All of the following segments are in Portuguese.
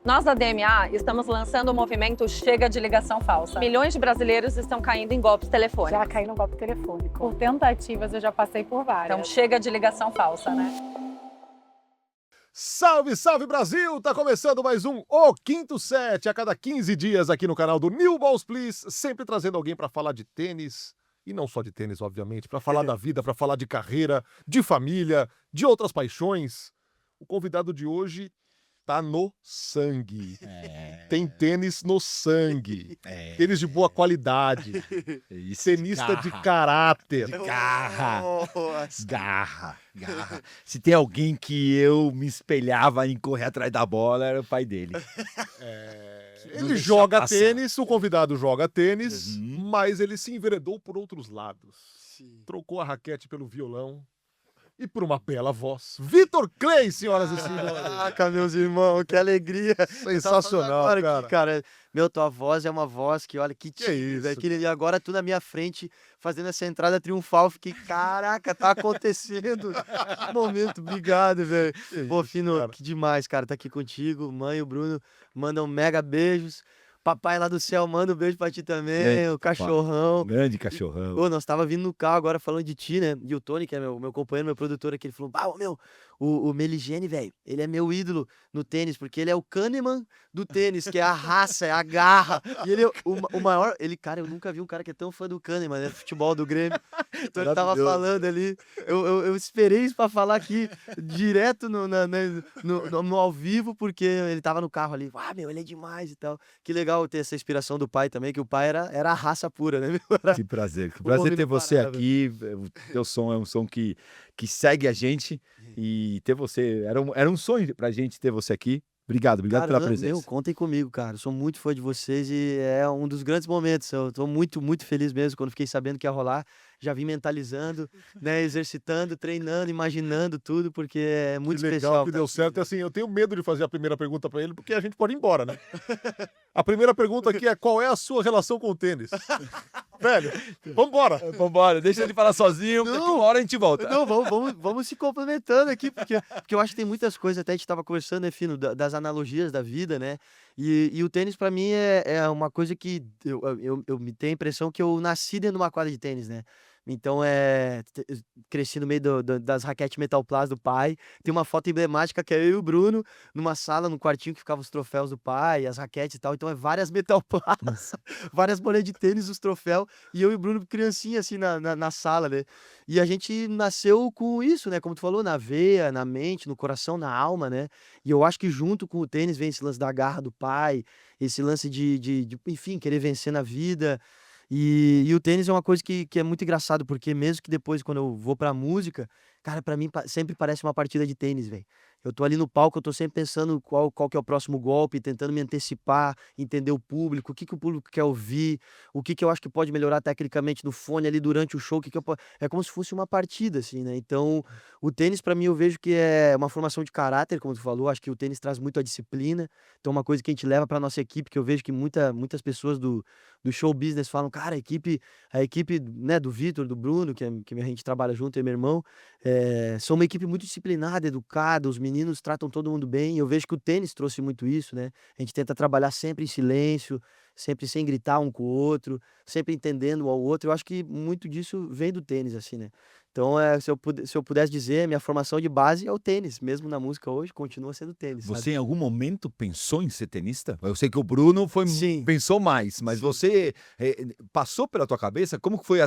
Nós da DMA estamos lançando o movimento Chega de Ligação Falsa. Milhões de brasileiros estão caindo em golpes telefônicos. Já caí no golpe telefônico. Por tentativas, eu já passei por várias. Então chega de ligação falsa, né? Salve, salve Brasil! Tá começando mais um O Quinto Set, a cada 15 dias aqui no canal do New Balls Please, sempre trazendo alguém pra falar de tênis, e não só de tênis, obviamente, pra falar da vida, pra falar de carreira, de família, de outras paixões. O convidado de hoje tá no sangue. Tem tênis no sangue. Tênis de boa qualidade. Tenista de caráter. Garra. Garra. Se tem alguém que eu me espelhava em correr atrás da bola, era o pai dele. Ele joga tênis, o convidado joga tênis, mas ele se enveredou por outros lados. Trocou a raquete pelo violão e por uma bela voz. Vitor Clay, senhoras e senhores. Caraca, meus irmãos, que alegria. Sensacional, Agora cara. cara. Meu, tua voz é uma voz que, olha, que isso, velho. E agora tu na minha frente, fazendo essa entrada triunfal. Fiquei, caraca, tá acontecendo. Que momento, obrigado, velho. Pô, Fino, cara. que demais, cara, tá aqui contigo. Mãe e o Bruno mandam mega beijos. Papai lá do céu manda um beijo pra ti também, o cachorrão. Grande cachorrão. Ô, nós tava vindo no carro agora falando de ti, né? E o Tony, que é meu companheiro, meu produtor aqui, ele falou: o Meligeni, velho, ele é meu ídolo no tênis, porque ele é o Kahneman do tênis, que é a raça, é a garra. E ele é o maior. Cara, eu nunca vi um cara que é tão fã do Kahneman, né? Futebol do Grêmio. Então ele tava falando ali. Eu esperei isso pra falar aqui direto no ao vivo, porque ele tava no carro ali. Ele é demais e tal. Que legal ter essa inspiração do pai também, que o pai era a raça pura, né? Que prazer. Que O prazer homem ter do você Pará, aqui. O teu som é um som que segue a gente. E ter você... Era um sonho pra gente ter você aqui. Obrigado Cara, pela presença. Contem comigo, cara. Eu sou muito fã de vocês e é um dos grandes momentos. Eu tô muito, muito feliz mesmo quando fiquei sabendo que ia rolar. Já vim mentalizando, né, exercitando, treinando, imaginando tudo, porque é muito Que legal especial. que deu certo. E assim, eu tenho medo de fazer a primeira pergunta pra ele, porque a gente pode ir embora, né? A primeira pergunta aqui é: qual é a sua relação com o tênis? Velho, vambora. Vambora, deixa ele falar sozinho, porque uma hora a gente volta. Não, vamos se complementando aqui, porque eu acho que tem muitas coisas, até a gente tava conversando, né, Fino, das analogias da vida, né? E o tênis, pra mim, é uma coisa que eu me tenho a impressão que eu nasci dentro de uma quadra de tênis, né? Então, cresci no meio das raquetes Metal Plus do pai. Tem uma foto emblemática que é eu e o Bruno numa sala, num quartinho que ficavam os troféus do pai, as raquetes e tal. Então, é várias Metal Plus, várias bolinhas de tênis, os troféus. E eu e o Bruno criancinha, assim, na sala, né? E a gente nasceu com isso, né? Como tu falou, na veia, na mente, no coração, na alma, né? E eu acho que junto com o tênis vem esse lance da garra do pai, esse lance enfim, querer vencer na vida. E o tênis é uma coisa que é muito engraçado, porque mesmo que depois, quando eu vou pra música, cara, pra mim sempre parece uma partida de tênis, velho. Eu tô ali no palco, eu tô sempre pensando qual que é o próximo golpe, tentando me antecipar, entender o público, o que o público quer ouvir, o que eu acho que pode melhorar tecnicamente no fone ali durante o show, é como se fosse uma partida, assim, né? Então, o tênis pra mim eu vejo que é uma formação de caráter, como tu falou, acho que o tênis traz muito a disciplina, então uma coisa que a gente leva pra nossa equipe, que eu vejo que muitas pessoas do show business falam, cara, a equipe, né, do Vitor, do Bruno, que a gente trabalha junto, eu e meu irmão, são uma equipe muito disciplinada, educada, os meninos tratam todo mundo bem. Eu vejo que o tênis trouxe muito isso, né? A gente tenta trabalhar sempre em silêncio, sempre sem gritar um com o outro, sempre entendendo um ao outro. Eu acho que muito disso vem do tênis, assim, né? Então, se eu pudesse dizer, minha formação de base é o tênis. Mesmo na música hoje, continua sendo tênis, sabe? Você em algum momento pensou em ser tenista? Eu sei que o Bruno Sim. pensou mais, mas você passou pela tua cabeça? Como que foi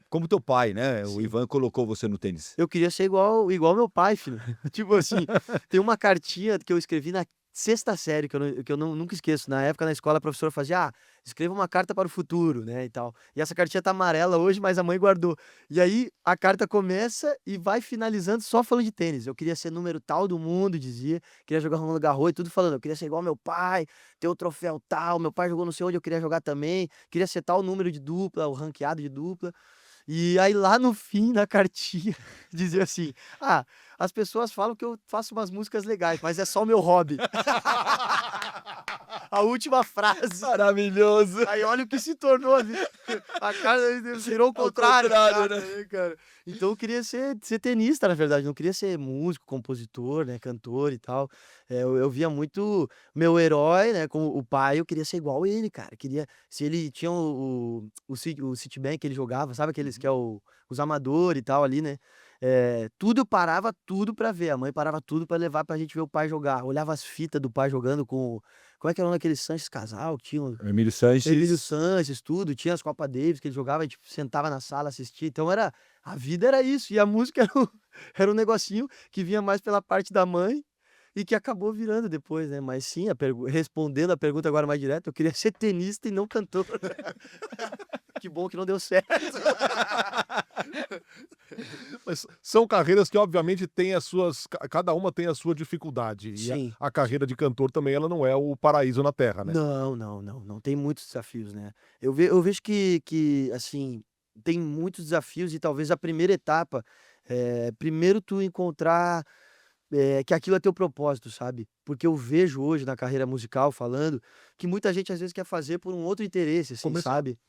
como teu pai, né? O Ivan colocou você no tênis. Eu queria ser igual meu pai, filho. Tipo assim, tem uma cartinha que eu escrevi na sexta série, que eu nunca esqueço. Na época, na escola, a professora fazia, escreva uma carta para o futuro, né, e tal. E essa cartinha tá amarela hoje, mas a mãe guardou. E aí, a carta começa e vai finalizando só falando de tênis. Eu queria ser número tal do mundo, dizia. Queria jogar Roland Garros e tudo falando. Eu queria ser igual meu pai, ter o troféu tal. Meu pai jogou não sei onde, eu queria jogar também. Queria ser tal número de dupla, o ranqueado de dupla. E aí lá no fim, na cartinha, dizia assim, as pessoas falam que eu faço umas músicas legais, mas é só o meu hobby. a última frase. Maravilhoso. Aí olha o que se tornou ali. A cara virou o contrário, né, cara? Então eu queria ser tenista, na verdade. Não queria ser músico, compositor, né? Cantor e tal. Eu via muito meu herói, né? Com o pai, eu queria ser igual ele, cara. Queria. Se ele tinha o Citibank que ele jogava, sabe aqueles que é os amadores e tal ali, né? Tudo eu parava tudo pra ver. A mãe parava tudo pra levar pra gente ver o pai jogar. Olhava as fitas do pai jogando com. Como é que era o nome daquele Sanches Casal que tinha? Emílio Sanches. Emílio Sanches, tudo. Tinha as Copa Davis que ele jogava, a gente sentava na sala, assistia. Então a vida era isso. E a música era um negocinho que vinha mais pela parte da mãe e que acabou virando depois, né? Mas sim, respondendo a pergunta agora mais direto, eu queria ser tenista e não cantor. Que bom que não deu certo. Mas são carreiras que, obviamente, têm as suas. Cada uma tem a sua dificuldade. E Sim. a carreira de cantor também ela não é o paraíso na Terra, né? Não. Tem muitos desafios, né? Eu vejo que, assim, tem muitos desafios e talvez a primeira etapa primeiro tu encontrar que aquilo é teu propósito, sabe? Porque eu vejo hoje na carreira musical falando que muita gente às vezes quer fazer por um outro interesse, assim, Comercial. sabe?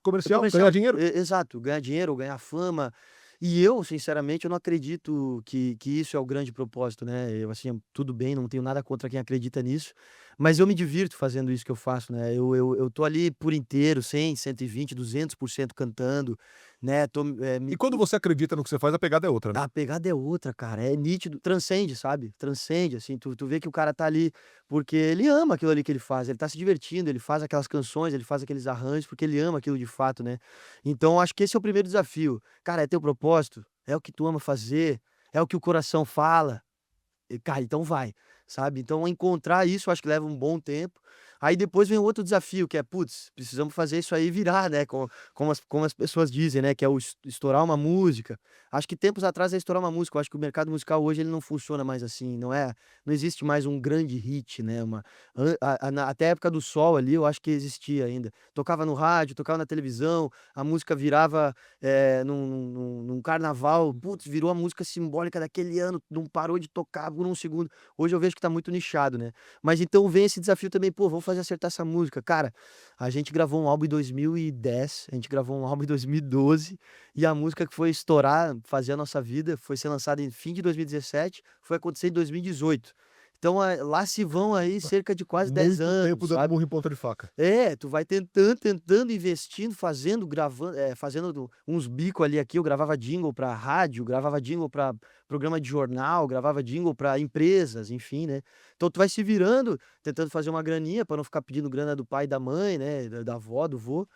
Comercial, ganhar dinheiro. Exato, ganhar dinheiro, ganhar fama. E eu, sinceramente, eu não acredito que isso é o grande propósito, né? Eu, assim, tudo bem, não tenho nada contra quem acredita nisso, mas eu me divirto fazendo isso que eu faço, né? Eu tô ali por inteiro, 100, 120, 200% cantando, né? E quando você acredita no que você faz, a pegada é outra, né? A pegada é outra, cara, é nítido, transcende, sabe? Transcende, assim, tu vê que o cara tá ali porque ele ama aquilo ali que ele faz, ele tá se divertindo, ele faz aquelas canções, ele faz aqueles arranjos porque ele ama aquilo de fato, né? Então acho que esse é o primeiro desafio. Cara, é teu propósito? É o que tu ama fazer? É o que o coração fala? Cara, então vai, sabe? Então encontrar isso eu acho que leva um bom tempo. Aí depois vem outro desafio, que é, putz, precisamos fazer isso aí virar, né? Como as pessoas dizem, né? Que é o estourar uma música. Acho que tempos atrás é estourar uma música. Eu acho que o mercado musical hoje ele não funciona mais assim. Não existe mais um grande hit, né? Até a época do Sol ali, eu acho que existia ainda. Tocava no rádio, tocava na televisão, a música virava num carnaval. Putz, virou a música simbólica daquele ano, não parou de tocar por um segundo. Hoje eu vejo que tá muito nichado, né? Mas então vem esse desafio também, pô, vamos fazer acertar essa música. Cara, a gente gravou um álbum em 2010, a gente gravou um álbum em 2012, e a música que foi estourar, fazer a nossa vida, foi ser lançada em fim de 2017, foi acontecer em 2018. Então lá se vão aí cerca de quase 10 Muito anos, tempo dando sabe? murro em ponta de faca. Tu vai tentando, investindo, fazendo, gravando, fazendo uns bicos ali aqui. Eu gravava jingle pra rádio, gravava jingle pra programa de jornal, gravava jingle pra empresas, enfim, né? Então tu vai se virando, tentando fazer uma graninha pra não ficar pedindo grana do pai e da mãe, né? Da avó, do vô.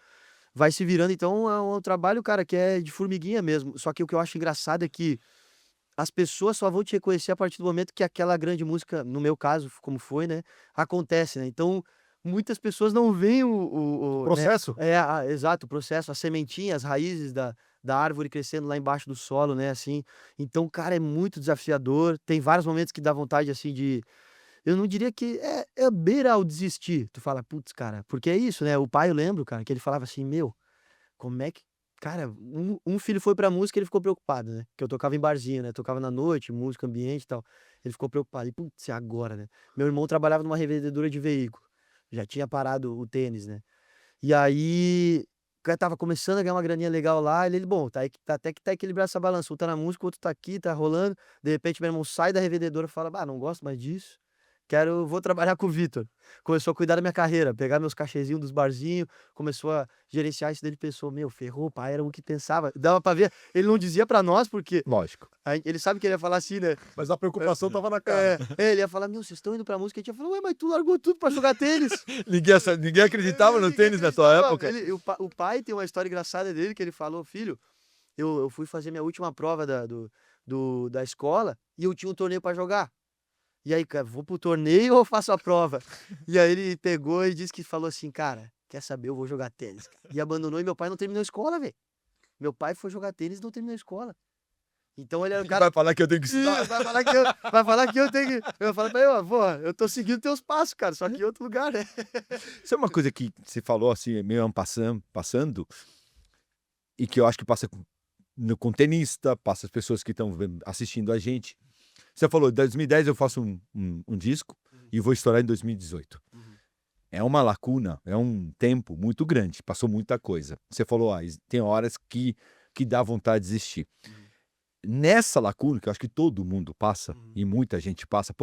Vai se virando, então é um trabalho, cara, que é de formiguinha mesmo. Só que o que eu acho engraçado é que as pessoas só vão te reconhecer a partir do momento que aquela grande música, no meu caso, como foi, né, acontece, né? Então, muitas pessoas não veem né, Processo? exato, o processo, a sementinha, as raízes da árvore crescendo lá embaixo do solo, né, assim. Então, cara, é muito desafiador. Tem vários momentos que dá vontade, assim, eu não diria que beira ao desistir. Tu fala, putz, cara, porque é isso, né? O pai, eu lembro, cara, que ele falava assim, meu, como é que. Cara, um filho foi pra música, ele ficou preocupado, né? Que eu tocava em barzinho, né? Tocava na noite, música, ambiente e tal. Ele ficou preocupado. E, putz, é agora, né? Meu irmão trabalhava numa revendedora de veículo. Já tinha parado o tênis, né? E aí, o cara tava começando a ganhar uma graninha legal lá. Bom, até que tá equilibrado essa balança. Um tá na música, o outro tá aqui, tá rolando. De repente, meu irmão sai da revendedora e fala, não gosto mais disso. Vou trabalhar com o Vitor. Começou a cuidar da minha carreira, pegar meus cachezinhos dos barzinhos, começou a gerenciar isso dele, pensou, meu, ferrou, o pai era o que pensava. Dava pra ver, ele não dizia pra nós, porque Lógico. ele sabe que ele ia falar assim, né? Mas a preocupação tava na cara. Ele ia falar, meu, vocês estão indo pra música, a gente ia falar, ué, mas tu largou tudo pra jogar tênis. Ninguém acreditava no tênis na tua época. O pai tem uma história engraçada dele, que ele falou, filho, eu fui fazer minha última prova da escola e eu tinha um torneio pra jogar. E aí, cara, vou pro torneio ou faço a prova? E aí ele pegou e disse que falou assim, cara, quer saber, eu vou jogar tênis. E abandonou e meu pai não terminou a escola, velho. Meu pai foi jogar tênis e não terminou a escola. Então ele era um cara... Vai falar que eu tenho que estudar. Vai falar que eu tenho que... Eu falo pra ele, avô, eu tô seguindo teus passos, cara, só que em outro lugar, né? Isso é uma coisa que você falou assim, meio passando, e que eu acho que passa com tenista, passa as pessoas que estão assistindo a gente. Você falou, em 2010 eu faço um disco e vou estourar em 2018. é uma lacuna, é um tempo muito grande, passou muita coisa. Você falou, tem horas que dá vontade de desistir. Nessa lacuna, que eu acho que todo mundo passa, e muita gente passa,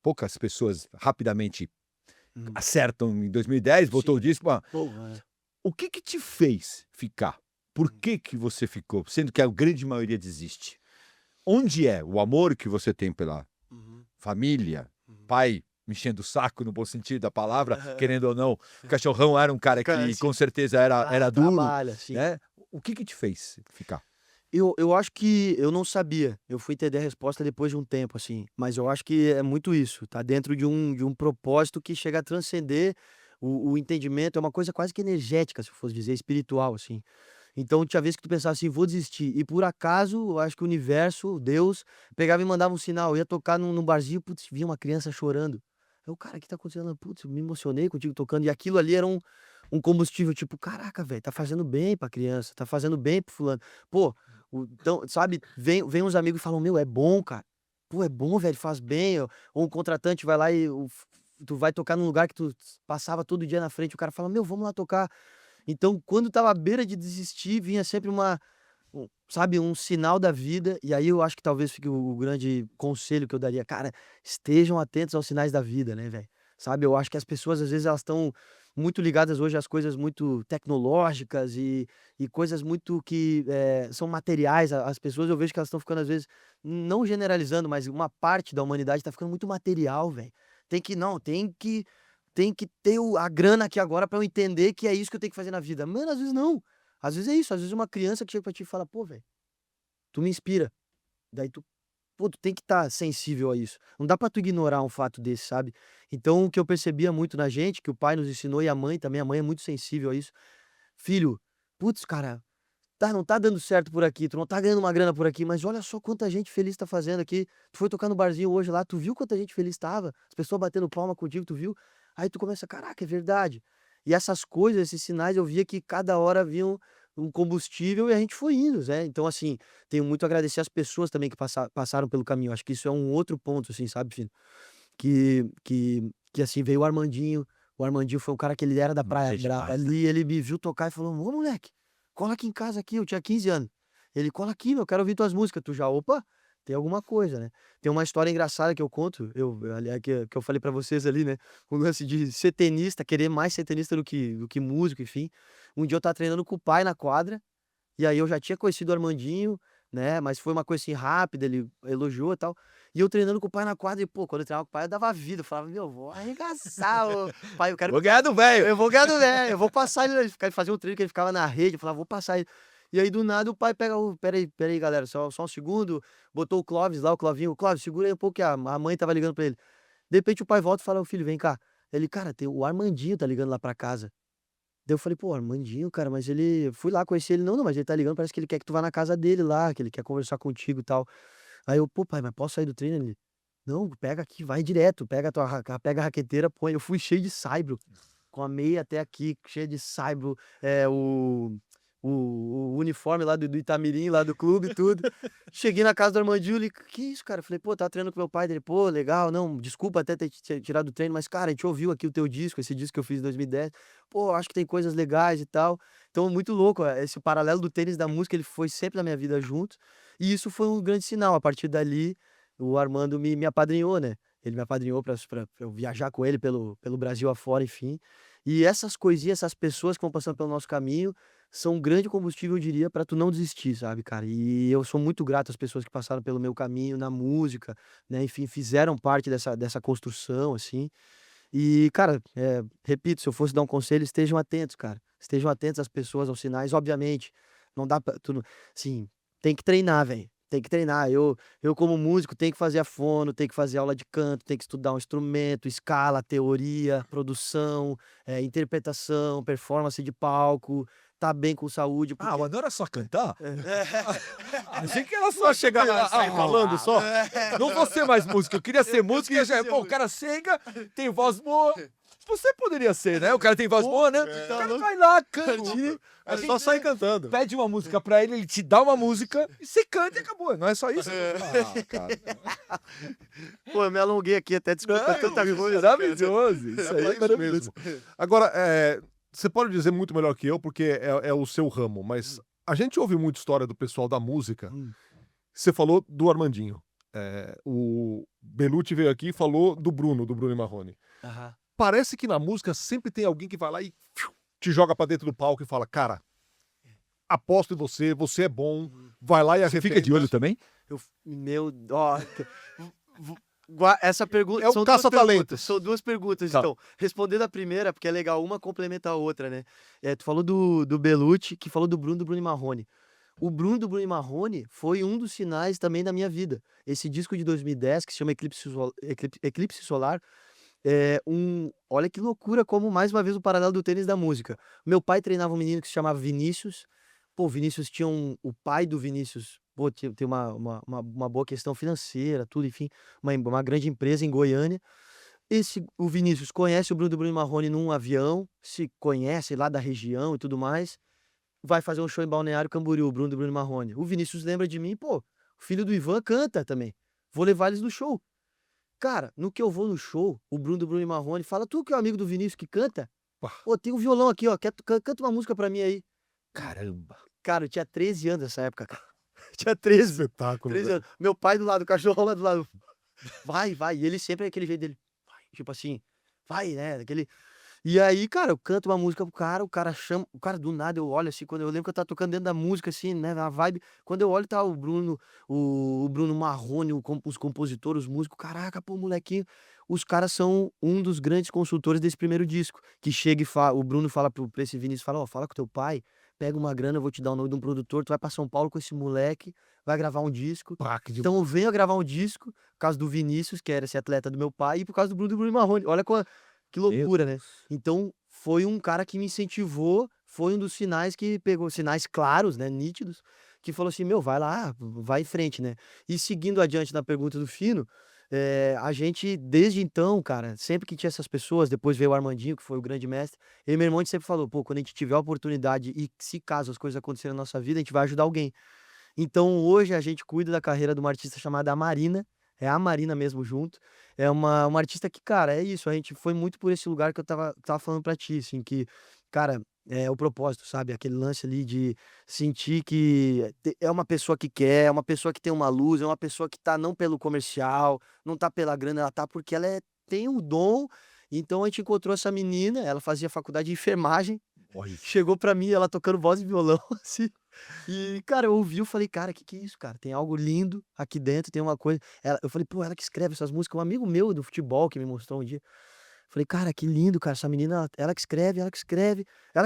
poucas pessoas rapidamente acertam em 2010, botou o disco. O que te fez ficar? Por que você ficou? Sendo que a grande maioria desiste. Onde é o amor que você tem pela família, pai me enchendo o saco no bom sentido da palavra, querendo ou não, o Cachorrão era um cara que com certeza era duro, trabalha, sim. né? O que te fez ficar? Eu acho que eu não sabia. Eu fui entender a resposta depois de um tempo, assim. Mas eu acho que é muito isso. Tá dentro de um propósito que chega a transcender o entendimento. É uma coisa quase que energética, se eu fosse dizer, espiritual, assim. Então tinha vezes que tu pensava assim, vou desistir. E por acaso, eu acho que o universo, Deus, pegava e mandava um sinal. Eu ia tocar num barzinho, putz, via uma criança chorando. Eu, cara, o que tá acontecendo? Putz, eu me emocionei contigo tocando. E aquilo ali era um combustível, tipo, caraca, velho, tá fazendo bem pra criança, tá fazendo bem pro fulano. Pô, então, sabe, vem uns amigos e falam, meu, é bom, cara. Pô, é bom, velho, faz bem. Ou um contratante vai lá e tu vai tocar num lugar que tu passava todo dia na frente, o cara fala, meu, vamos lá tocar. Então, quando tava à beira de desistir, vinha sempre sabe, um sinal da vida. E aí eu acho que talvez fique o grande conselho que eu daria. Cara, estejam atentos aos sinais da vida, né, velho? Sabe, eu acho que as pessoas, às vezes, elas estão muito ligadas hoje às coisas muito tecnológicas e coisas muito que são materiais. As pessoas, eu vejo que elas estão ficando, às vezes, não generalizando, mas uma parte da humanidade tá ficando muito material, velho. Tem que ter a grana aqui agora pra eu entender que é isso que eu tenho que fazer na vida. Mano, às vezes não. Às vezes é isso. Às vezes uma criança que chega pra ti e fala, pô, velho, tu me inspira. Daí pô, tu tem que estar sensível a isso. Não dá pra tu ignorar um fato desse, sabe? Então, o que eu percebia muito na gente, que o pai nos ensinou e a mãe também, a mãe é muito sensível a isso. Filho, putz, cara, não tá dando certo por aqui, tu não tá ganhando uma grana por aqui, mas olha só quanta gente feliz tá fazendo aqui. Tu foi tocar no barzinho hoje lá, tu viu quanta gente feliz tava? As pessoas batendo palma contigo, tu viu? Aí tu começa, caraca, é verdade. E essas coisas, esses sinais, eu via que cada hora vinham um combustível e a gente foi indo, né? Então, assim, tenho muito a agradecer as pessoas também que passaram pelo caminho. Acho que isso é um outro ponto, assim, sabe, filho? Que assim, veio o Armandinho. O Armandinho foi um cara que ele era da Praia Gente Brava demais, né? ali, ele me viu tocar e falou, ô, moleque, cola aqui em casa aqui, eu tinha 15 anos. Ele, cola aqui, meu, eu quero ouvir tuas músicas. Tu já, opa, tem alguma coisa, né? Tem uma história engraçada que eu conto, aliás, que eu falei pra vocês ali, né? O lance de ser tenista, querer mais ser tenista do que músico, enfim. Um dia eu tava treinando com o pai na quadra, e aí eu já tinha conhecido o Armandinho, né? Mas foi uma coisa assim rápida, ele elogiou e tal. E eu treinando com o pai na quadra, e pô, quando eu treinava com o pai, eu dava vida. Eu falava, meu, vou arregaçar, ô. Pai, eu quero. Vou ganhar do velho! Eu vou ganhar do velho, eu vou passar ele. Ele fazia um treino que ele ficava na rede, eu falava, vou passar ele. E aí do nada o pai pega o. Pera aí, galera, só um segundo. Botou o Clóvis lá, o Clovinho. Clóvis, segura aí um pouco que a mãe tava ligando pra ele. De repente o pai volta e fala, ô filho, vem cá. Ele, cara, o Armandinho tá ligando lá pra casa. Daí eu falei, pô, Armandinho, cara, mas ele. Fui lá conhecer ele. Não, mas ele tá ligando, parece que ele quer que tu vá na casa dele lá, que ele quer conversar contigo e tal. Aí eu, pô, pai, mas posso sair do treino? Ele, não, pega aqui, vai direto, pega pega a raqueteira, põe. Eu fui cheio de saibro, com a meia até aqui, cheio de saibro, o uniforme lá do Itamirim, lá do clube e tudo. Cheguei na casa do Armandinho, ele, que isso, cara? Falei, pô, tá treinando com meu pai dele, pô, legal, não, desculpa até ter tirado do treino, mas, cara, a gente ouviu aqui o teu disco, esse disco que eu fiz em 2010, pô, acho que tem coisas legais e tal. Então, muito louco, esse paralelo do tênis e da música, ele foi sempre na minha vida junto, e isso foi um grande sinal. A partir dali, o Armando me apadrinhou, né? Ele me apadrinhou pra eu viajar com ele pelo Brasil afora, enfim. E essas coisinhas, essas pessoas que vão passando pelo nosso caminho, são um grande combustível, eu diria, pra tu não desistir, sabe, cara? E eu sou muito grato às pessoas que passaram pelo meu caminho na música, né? Enfim, fizeram parte dessa construção, assim. E, cara, repito, se eu fosse dar um conselho, estejam atentos, cara. Estejam atentos às pessoas, aos sinais. Obviamente, não dá pra... Assim, tem que treinar, velho. Tem que treinar. Eu, como músico, tenho que fazer a fono, tenho que fazer aula de canto, tenho que estudar um instrumento, escala, teoria, produção, interpretação, performance de palco, tá bem com saúde. Ah, mas não era só cantar? Achei que era Não só chegar lá e sair sair falando só. Não vou ser mais músico, eu queria ser músico e já, pô, o cara chega, tem voz boa, Você poderia ser, né? O cara tem voz boa, né? O cara vai lá, canta. É só sair cantando. Pede uma música pra ele, ele te dá uma música e você canta e acabou. Não é só isso? Ah, cara. Pô, eu me alonguei aqui até desculpa tanta coisa. Maravilhoso. Isso aí é Isso maravilhoso. mesmo. Agora, você pode dizer muito melhor que eu, porque é o seu ramo, mas a gente ouve muita história do pessoal da música. Você falou do Armandinho. O Belucci veio aqui e falou do Bruno e Marrone. Aham. Parece que na música sempre tem alguém que vai lá e te joga pra dentro do palco e fala, cara, aposto em você, você é bom, vai lá e Você fica de olho também? Essa pergunta É o são duas caça-talentos. perguntas. São duas perguntas, Tá. então. Respondendo a primeira, porque é legal, uma complementa a outra, né? Tu falou do Belucci, que falou do Bruno e Marrone. O Bruno do Bruno e Marrone foi um dos sinais também da minha vida. Esse disco de 2010, que se chama Eclipse Solar, olha que loucura, como mais uma vez o paralelo do tênis da música. Meu pai treinava um menino que se chamava Vinícius. Pô, o Vinícius tinha o pai do Vinícius, pô, tem uma boa questão financeira, tudo, enfim, uma grande empresa em Goiânia. O Vinícius conhece o Bruno do Bruno e Marrone num avião, se conhece lá da região e tudo mais, vai fazer um show em Balneário Camboriú, o Bruno do Bruno e Marrone. O Vinícius lembra de mim, pô, o filho do Ivan canta também, vou levar eles no show. Cara, no que eu vou no show, o Bruno do Bruno e Marrone fala, tu que é o amigo do Vinícius que canta? Pá. Pô, tem um violão aqui, ó, canta uma música pra mim aí. Caramba. Cara, eu tinha 13 anos nessa época, cara. Tinha 13, Espetáculo. 13 anos. Meu pai do lado, o cachorro lá do lado. Vai. E ele sempre é aquele jeito dele. Vai, tipo assim, vai, né? E aí, cara, eu canto uma música pro cara, o cara chama. O cara do nada, eu olho assim, quando eu lembro que eu tava tocando dentro da música, assim, né? Na vibe. Quando eu olho, tá o Bruno Marrone, os compositores, os músicos. Caraca, pô, molequinho. Os caras são um dos grandes consultores desse primeiro disco. Que chega e fala, o Bruno fala pra esse Vinícius, fala, ó, fala com teu pai, pega uma grana, eu vou te dar o nome de um produtor, tu vai pra São Paulo com esse moleque, vai gravar um disco. Pá, que de- Então eu venho a gravar um disco, por causa do Vinícius, que era esse atleta do meu pai, e por causa do Bruno e Marrone. Olha que loucura, né? Então foi um cara que me incentivou, foi um dos sinais que pegou, sinais claros, né, nítidos, que falou assim, meu, vai lá, vai em frente, né? E seguindo adiante na pergunta do Fino, a gente, desde então, cara, sempre que tinha essas pessoas, depois veio o Armandinho, que foi o grande mestre, e meu irmão a gente sempre falou, pô, quando a gente tiver a oportunidade e se caso as coisas acontecerem na nossa vida, a gente vai ajudar alguém. Então hoje a gente cuida da carreira de uma artista chamada Marina, é a Marina mesmo junto, é uma artista que, cara, é isso, a gente foi muito por esse lugar que eu tava falando pra ti, assim, que, cara, é o propósito, sabe, aquele lance ali de sentir que é uma pessoa que quer, é uma pessoa que tem uma luz, é uma pessoa que tá não pelo comercial, não tá pela grana, ela tá porque ela tem um dom. Então a gente encontrou essa menina, ela fazia faculdade de enfermagem, Olha. chegou pra mim, ela tocando voz e violão, assim. E, cara, eu ouvi, eu falei, cara, que é isso, cara? Tem algo lindo aqui dentro, tem uma coisa. Eu falei, pô, ela que escreve essas músicas, um amigo meu do futebol que me mostrou um dia. Falei, cara, que lindo, cara, essa menina, ela que escreve, ela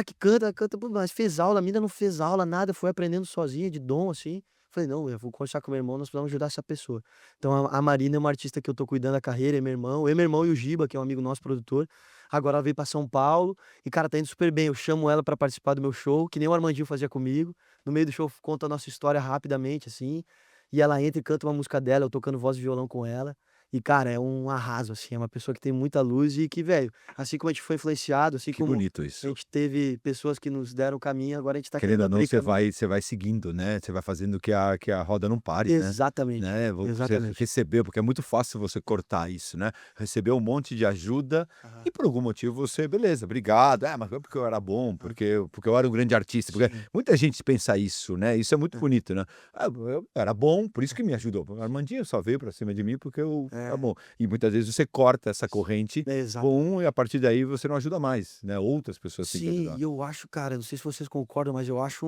que canta, pô, mas fez aula, a menina não fez aula, nada, foi aprendendo sozinha, de dom, assim. Falei, não, eu vou conversar com meu irmão, nós precisamos ajudar essa pessoa. Então a Marina é uma artista que eu tô cuidando da carreira, é meu irmão e o Giba, que é um amigo nosso, produtor. Agora ela veio pra São Paulo e, cara, tá indo super bem. Eu chamo ela pra participar do meu show, que nem o Armandinho fazia comigo. No meio do show conta a nossa história rapidamente, assim. E ela entra e canta uma música dela, eu tocando voz e violão com ela. E, cara, é um arraso, assim, é uma pessoa que tem muita luz e que, velho, assim como a gente foi influenciado, assim Que como bonito a isso. gente teve pessoas que nos deram o caminho, agora a gente tá Querendo ou não, abrir você caminho. vai seguindo, né? Você vai fazendo que a roda não pare, né? Exatamente, Né? Você exatamente. recebeu, porque é muito fácil você cortar isso, né? Recebeu um monte de ajuda Aham. e por algum motivo você, beleza, obrigado. Mas foi porque eu era bom, porque eu era um grande artista. Porque Sim. muita gente pensa isso, né? Isso é muito bonito, né? Eu era bom, por isso que me ajudou. O Armandinho só veio pra cima de mim porque eu era bom. E muitas vezes você corta essa corrente Exato. com um e a partir daí você não ajuda mais, né? Outras pessoas têm que Sim, ajudar. e eu acho, cara, não sei se vocês concordam, mas eu acho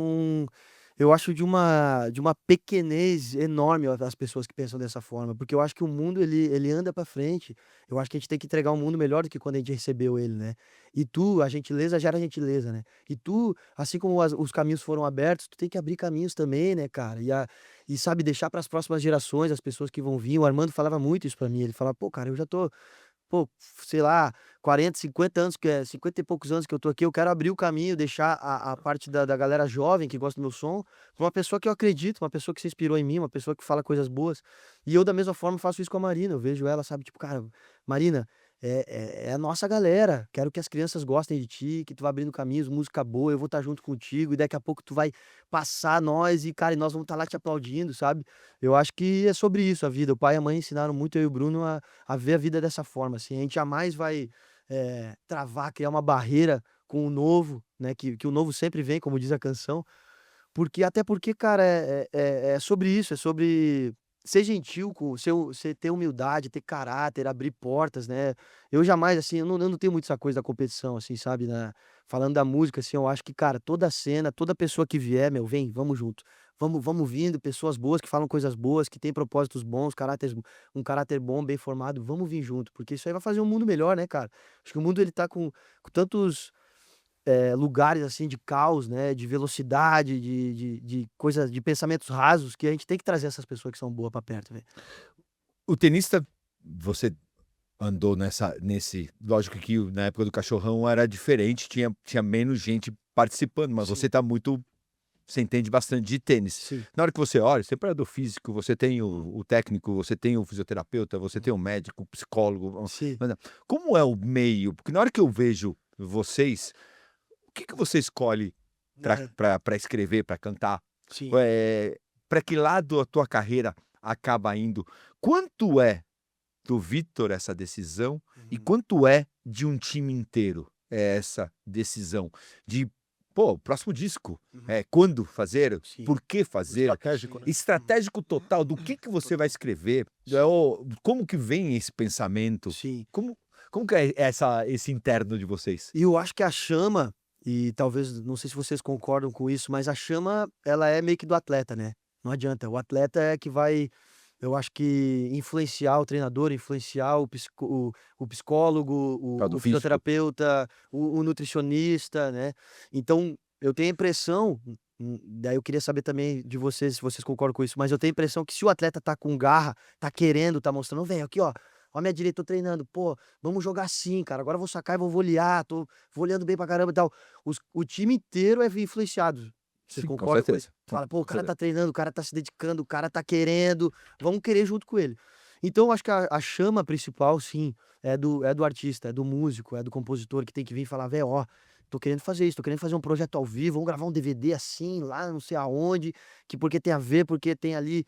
de uma pequenez enorme as pessoas que pensam dessa forma, porque eu acho que o mundo ele anda pra frente. Eu acho que a gente tem que entregar um mundo melhor do que quando a gente recebeu ele, né? E a gentileza gera gentileza, né? E assim como os caminhos foram abertos, tu tem que abrir caminhos também, né, cara? E sabe, deixar para as próximas gerações, as pessoas que vão vir. O Armando falava muito isso pra mim. Ele falava, pô, cara, eu já tô, pô, sei lá, 40, 50 anos, 50 e poucos anos que eu tô aqui, eu quero abrir o caminho, deixar a parte da galera jovem que gosta do meu som, pra uma pessoa que eu acredito, uma pessoa que se inspirou em mim, uma pessoa que fala coisas boas. E eu, da mesma forma, faço isso com a Marina. Eu vejo ela, sabe, tipo, cara, Marina, é a nossa galera. Quero que as crianças gostem de ti, que tu vai abrindo caminhos, música boa, eu vou estar junto contigo, e daqui a pouco tu vai passar nós, e cara, e nós vamos estar lá te aplaudindo, sabe? Eu acho que é sobre isso a vida. O pai e a mãe ensinaram muito eu e o Bruno a ver a vida dessa forma, assim. A gente jamais vai travar, criar uma barreira com o novo, né? Que o novo sempre vem, como diz a canção. Até porque, cara, é sobre isso, é sobre ser gentil, você ter humildade, ter caráter, abrir portas, né? Eu jamais, assim, eu não tenho muito essa coisa da competição, assim, sabe? Falando da música, assim, eu acho que, cara, toda cena, toda pessoa que vier, meu, vem, vamos junto. Vamos vindo, pessoas boas que falam coisas boas, que têm propósitos bons, um caráter bom, bem formado, vamos vir junto, porque isso aí vai fazer um mundo melhor, né, cara? Acho que o mundo, ele tá com tantos lugares assim de caos, né, de velocidade, de coisas, de pensamentos rasos, que a gente tem que trazer essas pessoas que são boas pra perto, velho. O tenista, você andou lógico que na época do Cachorrão era diferente, tinha menos gente participando, mas Sim. você entende bastante de tênis. Sim. Na hora que você olha, você é preparador físico, você tem o técnico, você tem o fisioterapeuta, você tem o médico, o psicólogo. Sim. Como é o meio? Porque na hora que eu vejo vocês, o que você escolhe para escrever, para cantar? Sim. Para que lado a tua carreira acaba indo? Quanto é do Vitor essa decisão e quanto é de um time inteiro essa decisão de próximo disco, quando fazer, Sim. por que fazer, Estratégico, né? estratégico total do que você vai escrever, como que vem esse pensamento, Sim. como que é esse interno de vocês? E eu acho que a chama, e talvez, não sei se vocês concordam com isso, mas a chama, ela é meio que do atleta, né? Não adianta. O atleta é que vai, eu acho que, influenciar o treinador, influenciar o psicólogo, Tal do o físico. fisioterapeuta, o nutricionista, né? Então, eu tenho a impressão, daí eu queria saber também de vocês, se vocês concordam com isso, mas eu tenho a impressão que se o atleta tá com garra, tá querendo, tá mostrando, velho, aqui, ó minha direita, tô treinando, pô, vamos jogar assim, cara, agora eu vou sacar e vou volear, tô voleando bem pra caramba e tal. O time inteiro é influenciado. Vocês Sim, com concordam com isso? certeza. Fala, pô, o Com cara certeza. tá treinando, o cara tá se dedicando, o cara tá querendo, vamos querer junto com ele. Então, eu acho que a chama principal, sim, é do artista, é do músico, é do compositor que tem que vir e falar, velho, ó, tô querendo fazer isso, tô querendo fazer um projeto ao vivo, vamos gravar um DVD assim, lá não sei aonde, que porque tem a ver, porque tem ali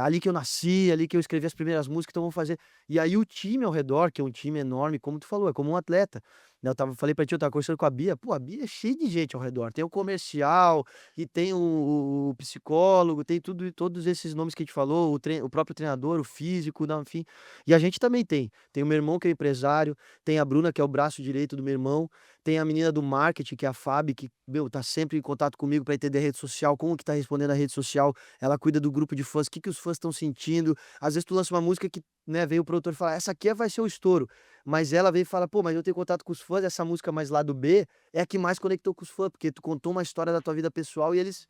ali que eu nasci, ali que eu escrevi as primeiras músicas, então vamos fazer. E aí o time ao redor, que é um time enorme, como tu falou, é como um atleta. Né, falei pra ti, eu tava conversando com a Bia, pô, a Bia é cheia de gente ao redor. Tem o comercial, e tem o psicólogo, tem todos esses nomes que a gente falou, o próprio treinador, o físico, não, enfim. E a gente também tem. Tem o meu irmão, que é empresário, tem a Bruna, que é o braço direito do meu irmão, tem a menina do marketing, que é a Fábio, que, meu, tá sempre em contato comigo pra entender a rede social, como que tá respondendo a rede social. Ela cuida do grupo de fãs, o que os fãs estão sentindo. Às vezes tu lança uma música que, né, vem o produtor e fala, essa aqui vai ser o estouro. Mas ela veio e fala, pô, mas eu tenho contato com os fãs, essa música mais lado B é a que mais conectou com os fãs, porque tu contou uma história da tua vida pessoal e eles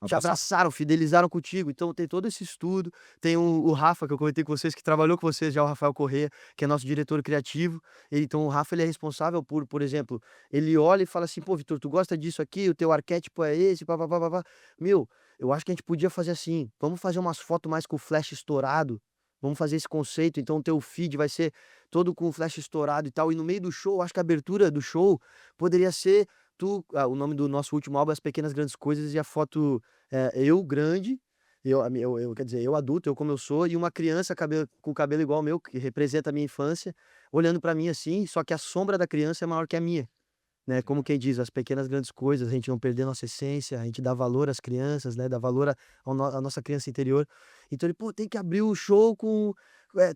te abraçaram, fidelizaram contigo. Então tem todo esse estudo. Tem o Rafa, que eu comentei com vocês, que trabalhou com vocês já, o Rafael Corrêa, que é nosso diretor criativo. Então o Rafa, ele é responsável por exemplo, ele olha e fala assim, pô, Vitor, tu gosta disso aqui? O teu arquétipo é esse, papapá. Meu, eu acho que a gente podia fazer assim, vamos fazer umas fotos mais com o flash estourado, vamos fazer esse conceito, então o teu feed vai ser todo com o flash estourado e tal, e no meio do show, acho que a abertura do show poderia ser o nome do nosso último álbum é As Pequenas Grandes Coisas, e a foto eu grande, quer dizer, eu adulto, eu como eu sou, e uma criança com cabelo igual ao meu, que representa a minha infância, olhando pra mim assim, só que a sombra da criança é maior que a minha. Né, como quem diz, as pequenas grandes coisas, a gente não perder nossa essência, a gente dá valor às crianças, né, dá valor à nossa criança interior. Então ele, pô, tem que abrir o show com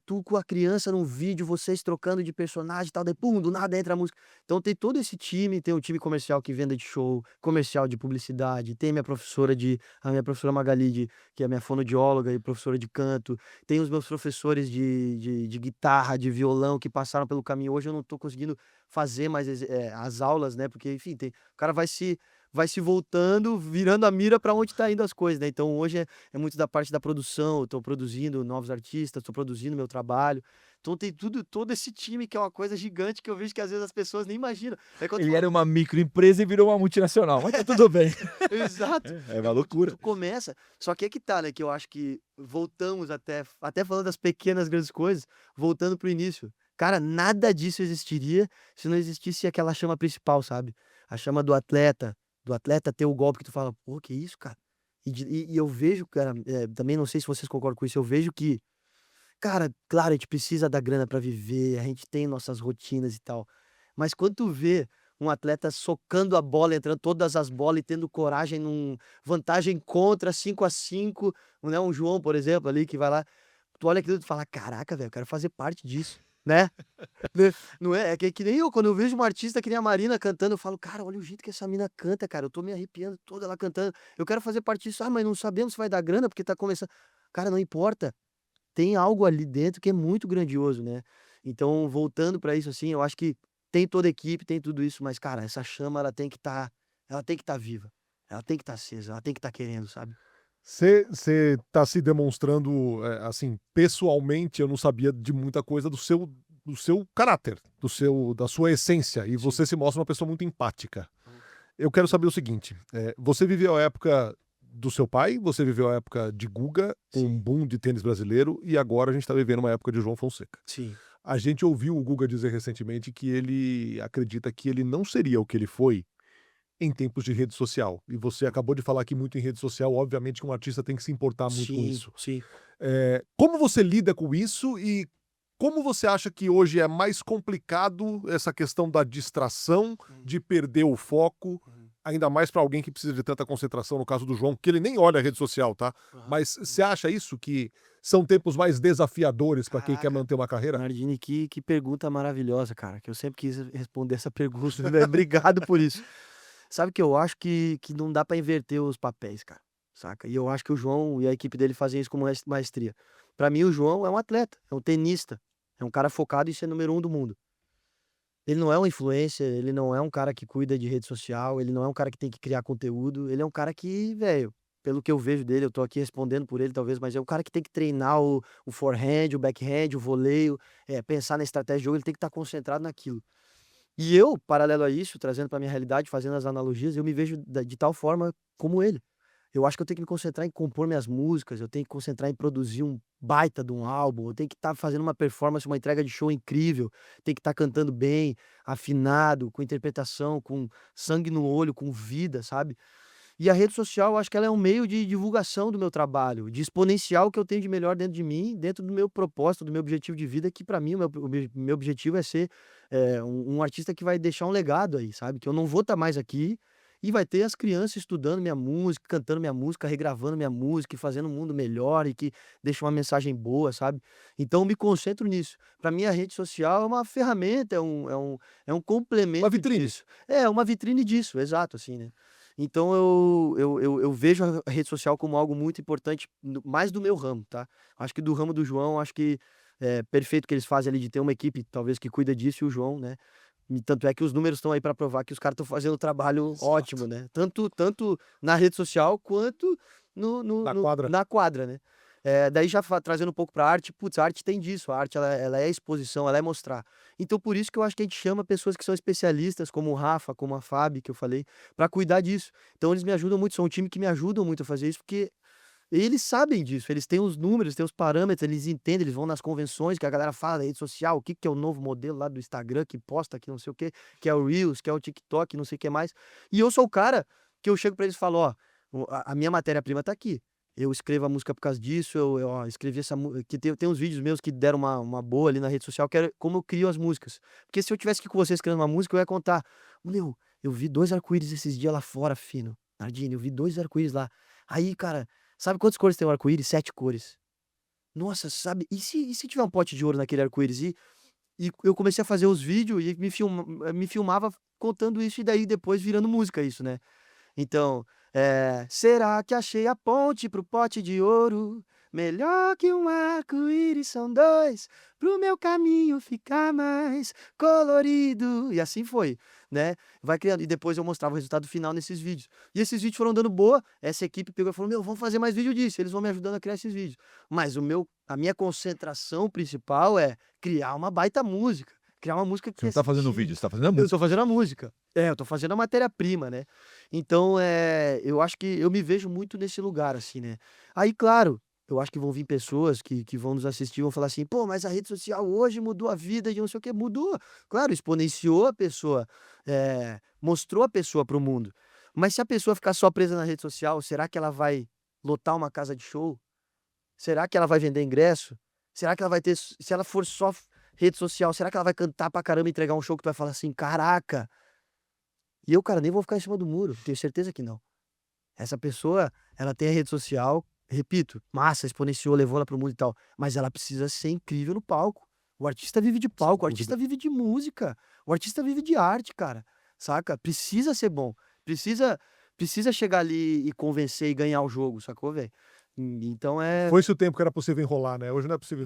tu com a criança num vídeo, vocês trocando de personagem e tal, daí pum, do nada entra a música. Então tem todo esse time, tem um time comercial que venda de show, comercial de publicidade, tem a minha professora Magali, que é minha fonoaudióloga e professora de canto, tem os meus professores de guitarra, de violão, que passaram pelo caminho. Hoje eu não tô conseguindo fazer mais as aulas, né? Porque, enfim, o cara vai se voltando, virando a mira para onde tá indo as coisas, né? Então hoje é muito da parte da produção, eu tô produzindo novos artistas, tô produzindo meu trabalho. Então tem todo esse time que é uma coisa gigante que eu vejo que às vezes as pessoas nem imaginam. É quando tu Ele fala, era uma microempresa e virou uma multinacional, mas tá tudo bem. exato. É uma loucura. Tu começa, só que é que tá, né? Que eu acho que voltamos até falando das pequenas grandes coisas, voltando pro início. Cara, nada disso existiria se não existisse aquela chama principal, sabe? A chama do atleta ter o golpe que tu fala, pô, que isso, cara? E eu vejo, cara, também não sei se vocês concordam com isso, eu vejo que, cara, claro, a gente precisa da grana pra viver, a gente tem nossas rotinas e tal, mas quando tu vê um atleta socando a bola, entrando todas as bolas e tendo coragem vantagem contra 5-5, né? Um João, por exemplo, ali que vai lá, tu olha aquilo e tu fala, caraca, velho, eu quero fazer parte disso, né? Não é? É que nem eu, quando eu vejo uma artista que nem a Marina cantando, eu falo, cara, olha o jeito que essa mina canta, cara, eu tô me arrepiando toda ela cantando, eu quero fazer parte disso, mas não sabemos se vai dar grana porque tá começando. Cara, não importa, tem algo ali dentro que é muito grandioso, né? Então, voltando pra isso, assim, eu acho que tem toda a equipe, tem tudo isso, mas, cara, essa chama, ela tem que estar viva, ela tem que estar acesa, ela tem que estar querendo, sabe? Você tá se demonstrando, assim, pessoalmente, eu não sabia de muita coisa do seu caráter, da sua essência, e você se mostra uma pessoa muito empática. Eu quero saber o seguinte, você viveu a época do seu pai, você viveu a época de Guga, um Sim. boom de tênis brasileiro, e agora a gente tá vivendo uma época de João Fonseca. Sim. A gente ouviu o Guga dizer recentemente que ele acredita que ele não seria o que ele foi em tempos de rede social. E você acabou de falar aqui muito em rede social, obviamente que um artista tem que se importar muito com isso. Sim. Como você lida com isso e como você acha que hoje é mais complicado essa questão da distração, de perder o foco, ainda mais para alguém que precisa de tanta concentração, no caso do João, que ele nem olha a rede social, tá? Mas você acha isso, que são tempos mais desafiadores para quem quer Caraca. manter uma carreira? Nardini, que pergunta maravilhosa, cara, que eu sempre quis responder essa pergunta, né? Obrigado por isso. Sabe que eu acho que não dá pra inverter os papéis, cara, saca? E eu acho que o João e a equipe dele fazem isso com maestria. Pra mim, o João é um atleta, é um tenista, é um cara focado em ser número 1 do mundo. Ele não é um influencer, ele não é um cara que cuida de rede social, ele não é um cara que tem que criar conteúdo, ele é um cara que, velho, pelo que eu vejo dele, eu tô aqui respondendo por ele talvez, mas é um cara que tem que treinar o forehand, o backhand, o voleio, pensar na estratégia de jogo, ele tem que estar concentrado naquilo. E eu, paralelo a isso, trazendo pra minha realidade, fazendo as analogias, eu me vejo de tal forma como ele. Eu acho que eu tenho que me concentrar em compor minhas músicas, eu tenho que concentrar em produzir um baita de um álbum, eu tenho que estar fazendo uma performance, uma entrega de show incrível, tenho que estar cantando bem, afinado, com interpretação, com sangue no olho, com vida, sabe? E a rede social, eu acho que ela é um meio de divulgação do meu trabalho, de exponencial o que eu tenho de melhor dentro de mim, dentro do meu propósito, do meu objetivo de vida, que pra mim o meu objetivo é ser um artista que vai deixar um legado aí, sabe? Que eu não vou estar mais aqui e vai ter as crianças estudando minha música, cantando minha música, regravando minha música e fazendo um mundo melhor e que deixa uma mensagem boa, sabe? Então eu me concentro nisso. Pra mim a rede social é uma ferramenta, é um complemento Uma vitrine. disso. É, uma vitrine disso, exato, assim, né? Então eu vejo a rede social como algo muito importante, mais do meu ramo, tá? Acho que do ramo do João, acho que é perfeito o que eles fazem ali de ter uma equipe, talvez, que cuida disso, e o João, né? E tanto é que os números estão aí para provar que os caras estão fazendo um trabalho ótimo, né? Tanto na rede social quanto na quadra, né? Daí já trazendo um pouco pra arte, putz, a arte tem disso, a arte ela é exposição, ela é mostrar. Então por isso que eu acho que a gente chama pessoas que são especialistas, como o Rafa, como a Fabi, que eu falei, pra cuidar disso. Então eles me ajudam muito, são um time que me ajudam muito a fazer isso, porque eles sabem disso, eles têm os números, têm os parâmetros, eles entendem, eles vão nas convenções que a galera fala da rede social, o que que é o novo modelo lá do Instagram, que posta que não sei o quê, que é o Reels, que é o TikTok, não sei o que mais. E eu sou o cara que eu chego pra eles e falo, ó, a minha matéria-prima tá aqui. Eu escrevo a música por causa disso, ó, escrevi essa música, que tem uns vídeos meus que deram uma boa ali na rede social, que era como eu crio as músicas. Porque se eu tivesse aqui com você escrevendo uma música, eu ia contar, meu, eu vi 2 arco-íris esses dias lá fora, fino. Nardini, eu vi 2 arco-íris lá. Aí, cara, sabe quantas cores tem um arco-íris? 7 cores. Nossa, sabe? E se tiver um pote de ouro naquele arco-íris? E eu comecei a fazer os vídeos e me filmava contando isso, e daí depois virando música isso, né? Então, será que achei a ponte pro pote de ouro? Melhor que um arco-íris são 2, pro meu caminho ficar mais colorido. E assim foi, né? Vai criando. E depois eu mostrava o resultado final nesses vídeos. E esses vídeos foram dando boa. Essa equipe pegou e falou: meu, vamos fazer mais vídeo disso. Eles vão me ajudando a criar esses vídeos. Mas a minha concentração principal é criar uma baita música. Criar uma música que Você não tá fazendo vídeo, você tá fazendo a eu música. tô fazendo a música. Eu tô fazendo a matéria-prima, né? Então, eu acho que eu me vejo muito nesse lugar, assim, né? Aí, claro, eu acho que vão vir pessoas que vão nos assistir e vão falar assim, pô, mas a rede social hoje mudou a vida de não sei o quê. Mudou. Claro, exponenciou a pessoa, mostrou a pessoa para o mundo. Mas se a pessoa ficar só presa na rede social, será que ela vai lotar uma casa de show? Será que ela vai vender ingresso? Será que ela vai ter. Se ela for só rede social, será que ela vai cantar pra caramba e entregar um show que tu vai falar assim, caraca? E eu, cara, nem vou ficar em cima do muro. Tenho certeza que não. Essa pessoa, ela tem a rede social, repito, massa, exponenciou, levou ela pro mundo e tal. Mas ela precisa ser incrível no palco. O artista vive de palco, o artista vive de música, o artista vive de arte, cara. Saca? Precisa ser bom. Precisa chegar ali e convencer e ganhar o jogo, sacou, velho? Então Foi esse o tempo que era possível enrolar, né? Hoje não é possível.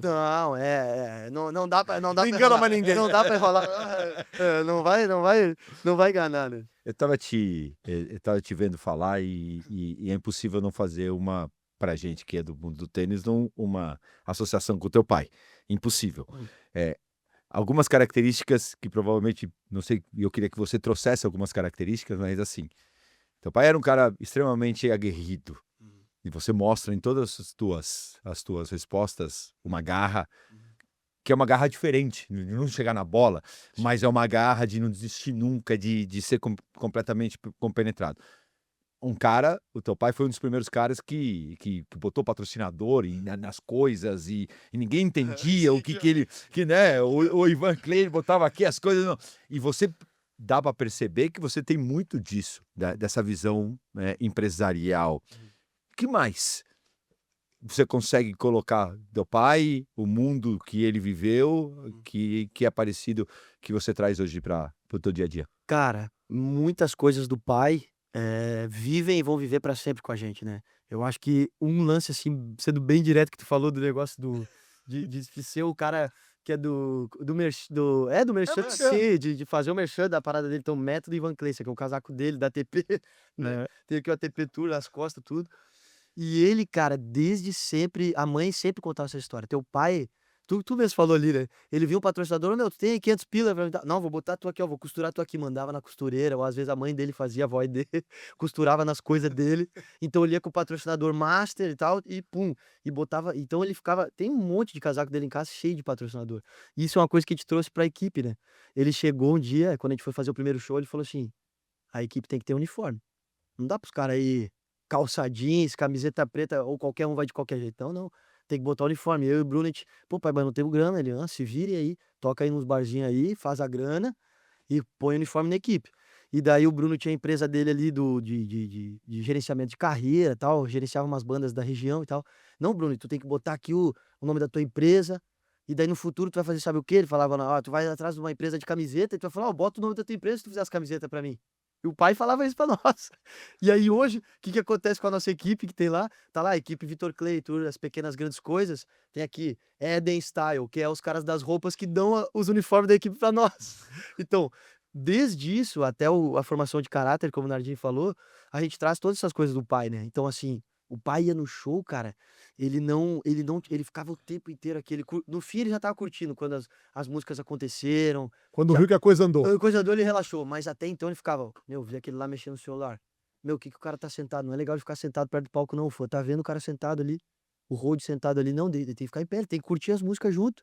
Não, não dá pra Não engana mais ninguém. Não dá pra enrolar. Não vai enganar, né? Eu tava te vendo falar e é impossível não fazer pra gente que é do mundo do tênis, uma associação com o teu pai. Impossível. Algumas características que provavelmente, não sei, eu queria que você trouxesse algumas características, mas assim, teu pai era um cara extremamente aguerrido. E você mostra em todas as tuas respostas uma garra, que é uma garra diferente, de não chegar na bola, mas é uma garra de não desistir nunca, de ser completamente compenetrado. O teu pai foi um dos primeiros caras que botou patrocinador nas coisas e ninguém entendia o que ele, né, o Ivan Clay botava aqui as coisas, não. E você dá para perceber que você tem muito disso, dessa visão empresarial. O que mais você consegue colocar do pai, o mundo que ele viveu, que é parecido, que você traz hoje para o teu dia a dia? Cara, muitas coisas do pai vivem e vão viver pra sempre com a gente, né? Eu acho que um lance, assim, sendo bem direto que tu falou do negócio de ser o cara que é do merchan, sim, de fazer o merchan da parada dele, então o método Ivan Clayson, que é o casaco dele, da ATP, né? Tem aqui o ATP Tour, as costas, tudo. E ele, cara, desde sempre, a mãe sempre contava essa história. Teu pai, tu mesmo falou ali, né? Ele viu um patrocinador, meu, tu tem aí 500 pila pra me dar. Não, vou botar tu aqui, ó, vou costurar tu aqui. Mandava na costureira, ou às vezes a mãe dele fazia a voz dele, costurava nas coisas dele. Então ele ia com o patrocinador master e tal, e pum, e botava. Então ele ficava. Tem um monte de casaco dele em casa cheio de patrocinador. E isso é uma coisa que a gente trouxe pra equipe, né? Ele chegou um dia, quando a gente foi fazer o primeiro show, ele falou assim: a equipe tem que ter uniforme. Não dá pros caras aí calça jeans, camiseta preta, ou qualquer um vai de qualquer jeito. Não, não. Tem que botar o uniforme. Eu e o Bruno, a gente, pô, pai, mas não temos grana. Ele, se vire aí, toca aí nos barzinhos aí, faz a grana e põe o uniforme na equipe. E daí o Bruno tinha a empresa dele ali de gerenciamento de carreira e tal, gerenciava umas bandas da região e tal. Não, Bruno, tu tem que botar aqui o nome da tua empresa, e daí no futuro tu vai fazer sabe o quê? Ele falava, tu vai atrás de uma empresa de camiseta, e tu vai falar, bota o nome da tua empresa se tu fizer as camisetas pra mim. E o pai falava isso pra nós. E aí hoje, o que acontece com a nossa equipe que tem lá? Tá lá, a equipe Vitor Clay, Tour, as pequenas grandes coisas. Tem aqui Eden Style, que é os caras das roupas que dão os uniformes da equipe pra nós. Então, desde isso até a formação de caráter, como o Nardinho falou, a gente traz todas essas coisas do pai, né? Então, assim, o pai ia no show, cara, ele ficava o tempo inteiro aqui. No fim, ele já tava curtindo quando as músicas aconteceram. Quando viu que a coisa andou. A coisa andou, ele relaxou. Mas até então ele ficava, vi aquele lá mexendo no celular. Meu, o que o cara tá sentado? Não é legal de ficar sentado perto do palco, não. Tá vendo o cara sentado ali, o road sentado ali. Não, ele tem que ficar em pé, ele tem que curtir as músicas junto.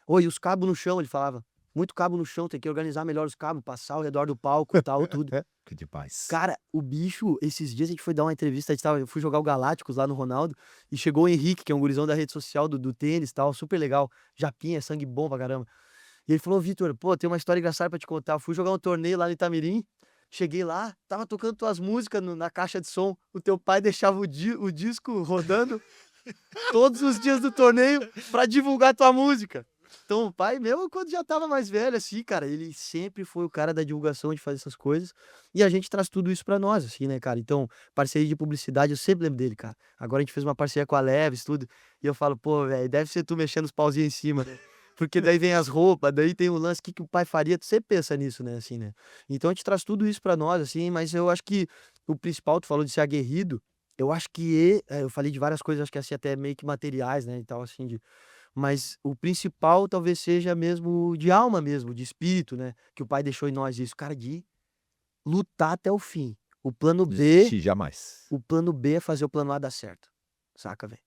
E os cabos no chão, ele falava. Muito cabo no chão, tem que organizar melhor os cabos, passar ao redor do palco e tal, tudo. Que demais. Cara, o bicho, esses dias a gente foi dar uma entrevista, eu fui jogar o Galácticos lá no Ronaldo, e chegou o Henrique, que é um gurizão da rede social do tênis e tal, super legal, japinha, sangue bom pra caramba. E ele falou, Vitor, pô, tem uma história engraçada pra te contar. Eu fui jogar um torneio lá no Itamirim, cheguei lá, tava tocando tuas músicas na caixa de som, o teu pai deixava o disco rodando todos os dias do torneio pra divulgar tua música. Então, o pai meu, quando já tava mais velho, assim, cara, ele sempre foi o cara da divulgação, de fazer essas coisas. E a gente traz tudo isso pra nós, assim, né, cara? Então, parceria de publicidade, eu sempre lembro dele, cara. Agora a gente fez uma parceria com a Leves, tudo. E eu falo, pô, velho, deve ser tu mexendo os pauzinhos em cima, né? Porque daí vem as roupas, daí tem o lance, o que o pai faria? Tu sempre pensa nisso, né, assim, né? Então a gente traz tudo isso pra nós, assim, mas eu acho que o principal, tu falou de ser aguerrido, eu acho que, eu falei de várias coisas, acho que assim, até meio que materiais, né, e tal, assim, mas o principal talvez seja mesmo de alma mesmo, de espírito, né? Que o pai deixou em nós isso, cara, de lutar até o fim. O plano B, Jamais. o plano B é fazer o plano A dar certo. Saca, velho?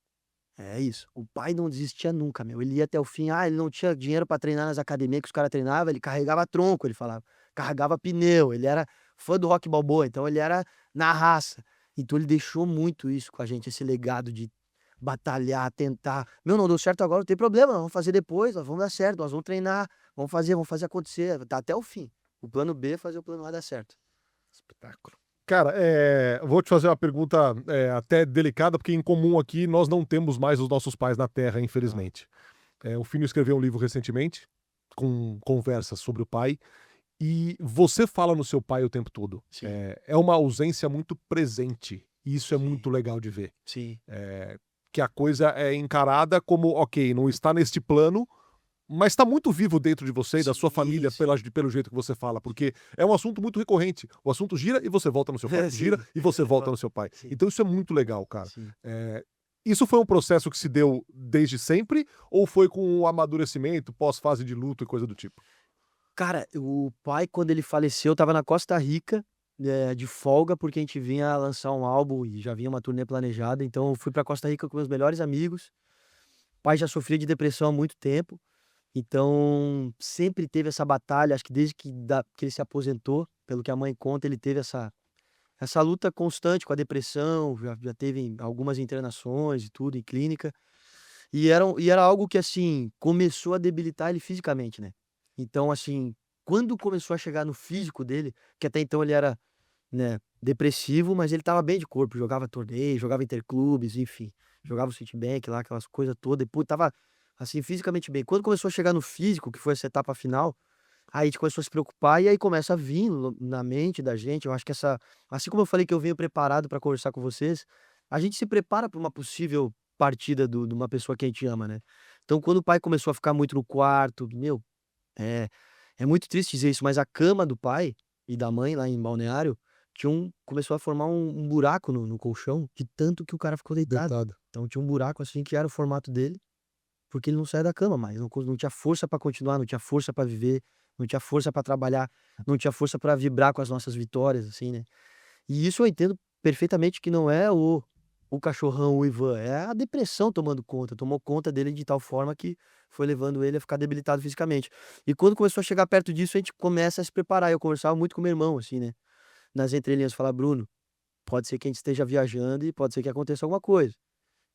É isso. O pai não desistia nunca, meu. Ele ia até o fim. Ah, ele não tinha dinheiro pra treinar nas academias que os caras treinavam, ele carregava tronco, ele falava. Carregava pneu. Ele era fã do Rock Balboa, então ele era na raça. Então ele deixou muito isso com a gente, esse legado de batalhar, tentar. Meu, não deu certo agora, não tem problema, nós vamos fazer depois, nós vamos dar certo, nós vamos treinar, vamos fazer acontecer, tá até o fim. O plano B é fazer o plano A dar certo. Espetáculo. Cara, vou te fazer uma pergunta até delicada, porque em comum aqui nós não temos mais os nossos pais na Terra, infelizmente. O Finho escreveu um livro recentemente com conversas sobre o pai, e você fala no seu pai o tempo todo. Sim. É uma ausência muito presente, e isso é Sim. muito legal de ver. Sim. Que a coisa é encarada como, ok, não está neste plano, mas está muito vivo dentro de você e da sua Sim, família sim. pelo jeito que você fala, porque é um assunto muito recorrente. O assunto gira e você volta no seu pai, Sim. gira e você volta no seu pai. Sim. Então isso é muito legal, cara. Sim. Isso foi um processo que se deu desde sempre ou foi com o amadurecimento, pós-fase de luto e coisa do tipo? Cara, o pai, quando ele faleceu, tava na Costa Rica, de folga, porque a gente vinha lançar um álbum e já vinha uma turnê planejada. Então eu fui pra Costa Rica com meus melhores amigos. O pai já sofria de depressão há muito tempo. Então sempre teve essa batalha, acho que desde que ele se aposentou, pelo que a mãe conta, ele teve essa luta constante com a depressão, já teve algumas internações e tudo, em clínica. E era algo que, assim, começou a debilitar ele fisicamente, né. Então, assim, quando começou a chegar no físico dele, que até então ele era, né, depressivo, mas ele estava bem de corpo, jogava torneio, jogava interclubes, enfim, jogava o Citibank lá, aquelas coisas todas, e pô, estava, assim, fisicamente bem. Quando começou a chegar no físico, que foi essa etapa final, aí a gente começou a se preocupar e aí começa a vir na mente da gente, eu acho que assim como eu falei que eu venho preparado para conversar com vocês, a gente se prepara para uma possível partida de uma pessoa que a gente ama, né. Então quando o pai começou a ficar muito no quarto, meu, é é muito triste dizer isso, mas a cama do pai e da mãe lá em Balneário, começou a formar um buraco no colchão, de tanto que o cara ficou deitado. Deitado. Então tinha um buraco, assim, que era o formato dele, porque ele não saía da cama mais, não tinha força pra continuar, não tinha força pra viver, não tinha força pra trabalhar, não tinha força pra vibrar com as nossas vitórias, assim, né. E isso eu entendo perfeitamente que não é o cachorrão, o Ivan, é a depressão tomando conta, tomou conta dele de tal forma que foi levando ele a ficar debilitado fisicamente. E quando começou a chegar perto disso, a gente começa a se preparar. Eu conversava muito com meu irmão, assim, né, nas entrelinhas, falar: "Bruno, pode ser que a gente esteja viajando e pode ser que aconteça alguma coisa.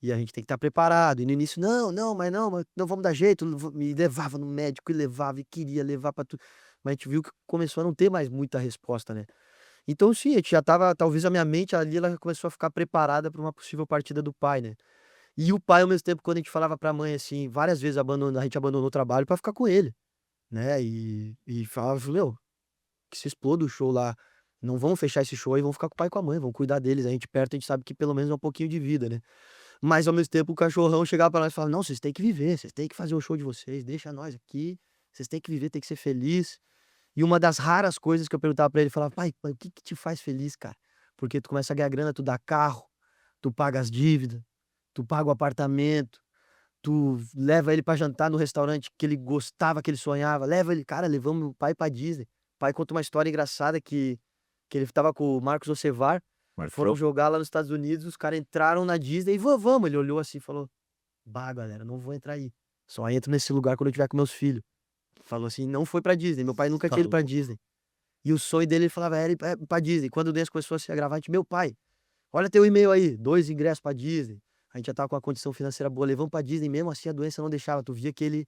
E a gente tem que estar preparado". E no início: "Não, não, mas não, vamos dar jeito", me levava no médico e levava e queria levar pra tudo. Mas a gente viu que começou a não ter mais muita resposta, né. Então sim, a gente já estava, talvez a minha mente ali, ela começou a ficar preparada para uma possível partida do pai, né. E o pai, ao mesmo tempo, quando a gente falava pra mãe, assim, várias vezes a gente abandonou o trabalho pra ficar com ele, né, e falava: "Meu, que se exploda o show lá, não vamos fechar esse show aí, vamos ficar com o pai e com a mãe, vamos cuidar deles, a gente perto, a gente sabe que pelo menos é um pouquinho de vida, né". Mas ao mesmo tempo o cachorrão chegava pra nós e falava: "Não, vocês têm que viver, vocês têm que fazer o show de vocês, deixa nós aqui, vocês têm que viver, tem que ser feliz". E uma das raras coisas que eu perguntava pra ele, falava: "Pai, o que que te faz feliz, cara?". Porque tu começa a ganhar grana, tu dá carro, tu paga as dívidas, tu paga o apartamento, tu leva ele pra jantar no restaurante que ele gostava, que ele sonhava, leva ele, cara, levamos o pai pra Disney. O pai conta uma história engraçada que ele estava com o Marcos Ocevar, foram jogar lá nos Estados Unidos, os caras entraram na Disney e: Vamos". Ele olhou assim e falou: "Bah, galera, não vou entrar aí. Só entro nesse lugar quando eu tiver com meus filhos". Falou assim, não foi pra Disney, meu pai nunca Tá tinha ido pra louco. Disney. E o sonho dele, ele falava, era ir pra Disney. Quando o Dance começou a se agravar, a gente: "Meu pai, olha teu e-mail aí, 2 ingressos pra Disney". A gente já estava com uma condição financeira boa, levamos pra Disney, mesmo assim a doença não deixava, tu via que ele,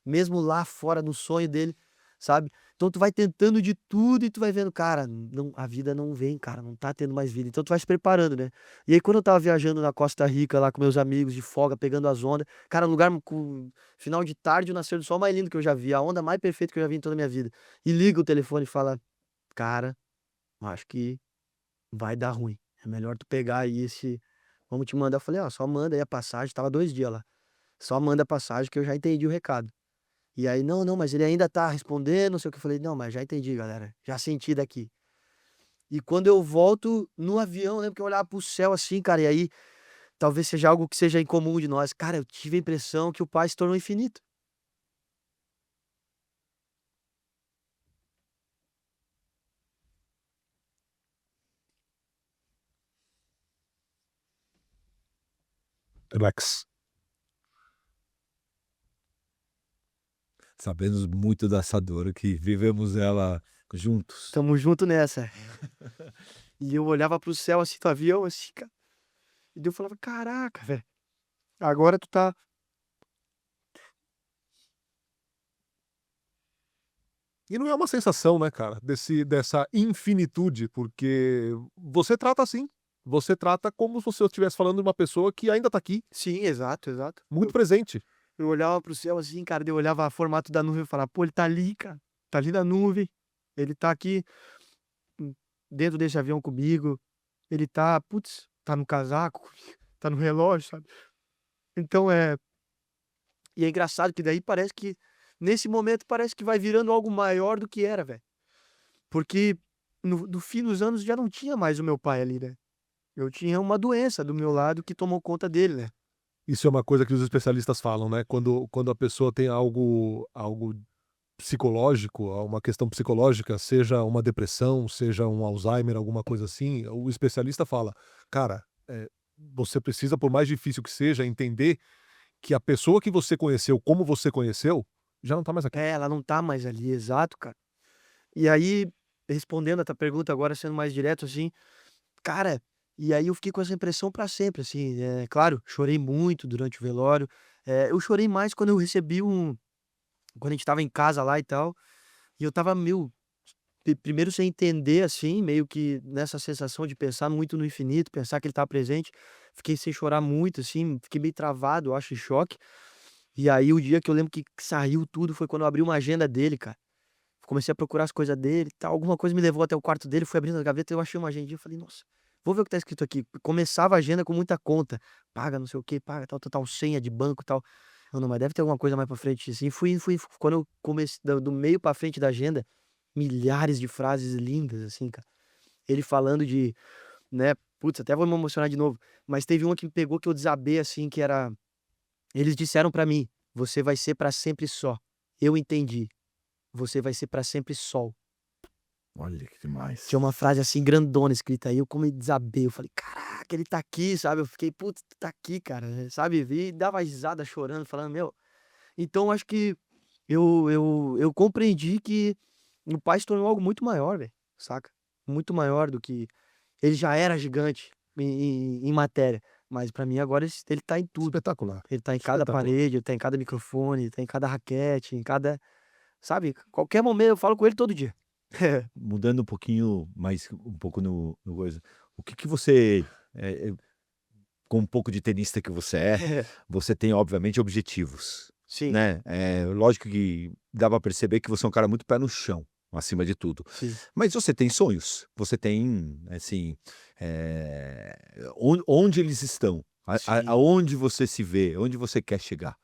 mesmo lá fora no sonho dele, sabe. Então tu vai tentando de tudo e tu vai vendo, cara, não, a vida não vem, cara, não tá tendo mais vida, então tu vai se preparando, né. E aí quando eu estava viajando na Costa Rica lá com meus amigos de folga, pegando as ondas, cara, um lugar com final de tarde, o nascer do sol mais lindo que eu já vi, a onda mais perfeita que eu já vi em toda a minha vida. E liga o telefone e fala: "Cara, acho que vai dar ruim, é melhor tu pegar aí esse, vamos te mandar". Eu falei: "Ó, só manda aí a passagem", estava 2 dias lá. "Só manda a passagem que eu já entendi o recado". E aí: "Não, não, mas ele ainda tá respondendo, não sei o que". Eu falei: "Não, mas já entendi, galera, já senti daqui". E quando eu volto no avião, eu lembro que eu olhava para o céu assim, cara, e aí talvez seja algo que seja incomum de nós, cara, eu tive a impressão que o pai se tornou infinito. Relax. Sabemos muito dessa dor que vivemos ela juntos. Tamo junto nessa. E eu olhava pro céu, assim, do avião, assim, cara. E daí eu falava, caraca, velho. Agora tu tá. E não é uma sensação, né, cara, dessa infinitude, porque você trata assim. Você trata como se você estivesse falando de uma pessoa que ainda tá aqui, Sim, exato, exato. muito presente. Eu olhava pro céu assim, cara, daí eu olhava o formato da nuvem e falava, pô, ele tá ali, cara. Tá ali na nuvem. Ele tá aqui hum, dentro desse avião comigo. Ele tá, putz, tá no casaco comigo, tá no relógio, sabe? Então é. E é engraçado que daí parece que, nesse momento, parece que vai virando algo maior do que era, velho. Porque no fim dos anos já não tinha mais o meu pai ali, né? Eu tinha uma doença do meu lado que tomou conta dele, né? Isso é uma coisa que os especialistas falam, né? Quando a pessoa tem algo psicológico, uma questão psicológica, seja uma depressão, seja um Alzheimer, alguma coisa assim, o especialista fala, cara, você precisa, por mais difícil que seja, entender que a pessoa que você conheceu, como você conheceu, já não tá mais aqui. É, ela não tá mais ali, exato, cara. E aí, respondendo a tua pergunta agora, sendo mais direto, assim, cara, e aí eu fiquei com essa impressão pra sempre, assim, claro, chorei muito durante o velório. Eu chorei mais quando eu recebi quando a gente estava em casa lá e tal, e eu estava meio primeiro sem entender, assim, meio que nessa sensação de pensar muito no infinito, pensar que ele tá presente. Fiquei sem chorar muito, assim, fiquei meio travado, eu acho, em choque. E aí o dia que eu lembro que saiu tudo foi quando eu abri uma agenda dele, cara. Comecei a procurar as coisas dele e tal, alguma coisa me levou até o quarto dele, fui abrindo a gaveta, eu achei uma agendinha, eu falei: "Nossa, vou ver o que tá escrito aqui". Começava a agenda com muita conta, paga não sei o quê, paga tal, tal, tal, senha de banco e tal. Eu: "Não, mas deve ter alguma coisa mais pra frente", assim, quando eu comecei do meio pra frente da agenda, milhares de frases lindas, assim, cara. Ele falando de, né, putz, até vou me emocionar de novo, mas teve uma que me pegou que eu desabei, assim, que era eles disseram pra mim: "Você vai ser pra sempre só. Eu entendi. Você vai ser pra sempre sol". Olha que demais. Tinha uma frase, assim, grandona escrita aí, eu como desabei, eu falei: "Caraca, ele tá aqui", sabe, eu fiquei: "Putz, tá aqui, cara", sabe, vi dava risada chorando, falando: "Meu". Então acho que eu compreendi que o pai se tornou algo muito maior, velho, saca, muito maior do que ele já era gigante em matéria, mas pra mim agora ele tá em tudo. Espetacular. Ele tá em cada Espetacular. parede, ele tá em cada microfone, ele tá em cada raquete, em cada, sabe, qualquer momento eu falo com ele todo dia. Mudando um pouquinho, mais um pouco no coisa, o que que você, com um pouco de tenista que você é, você tem obviamente objetivos, Sim, né, lógico que dá pra perceber que você é um cara muito pé no chão, acima de tudo. sim, Mas você tem sonhos, você tem, assim, onde eles estão? sim. Aonde você se vê? Onde você quer chegar?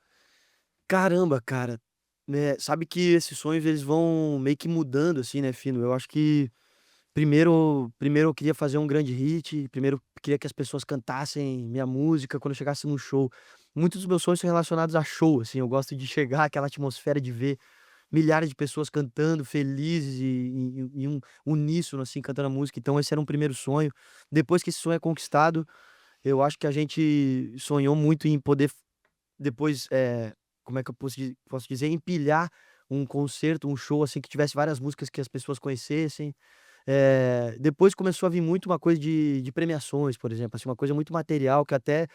Caramba, cara, né, sabe que esses sonhos eles vão meio que mudando, assim, né, Fino. Eu acho que primeiro eu queria fazer um grande hit, primeiro eu queria que as pessoas cantassem minha música quando eu chegasse num show. Muitos dos meus sonhos são relacionados a show, assim, eu gosto de chegar àquela atmosfera de ver milhares de pessoas cantando, felizes e em um uníssono, assim, cantando a música. Então esse era um primeiro sonho. Depois que esse sonho é conquistado, eu acho que a gente sonhou muito em poder depois, como é que eu posso dizer, empilhar um concerto, um show, assim, que tivesse várias músicas que as pessoas conhecessem. Depois começou a vir muito uma coisa de premiações, por exemplo, assim, uma coisa muito material que até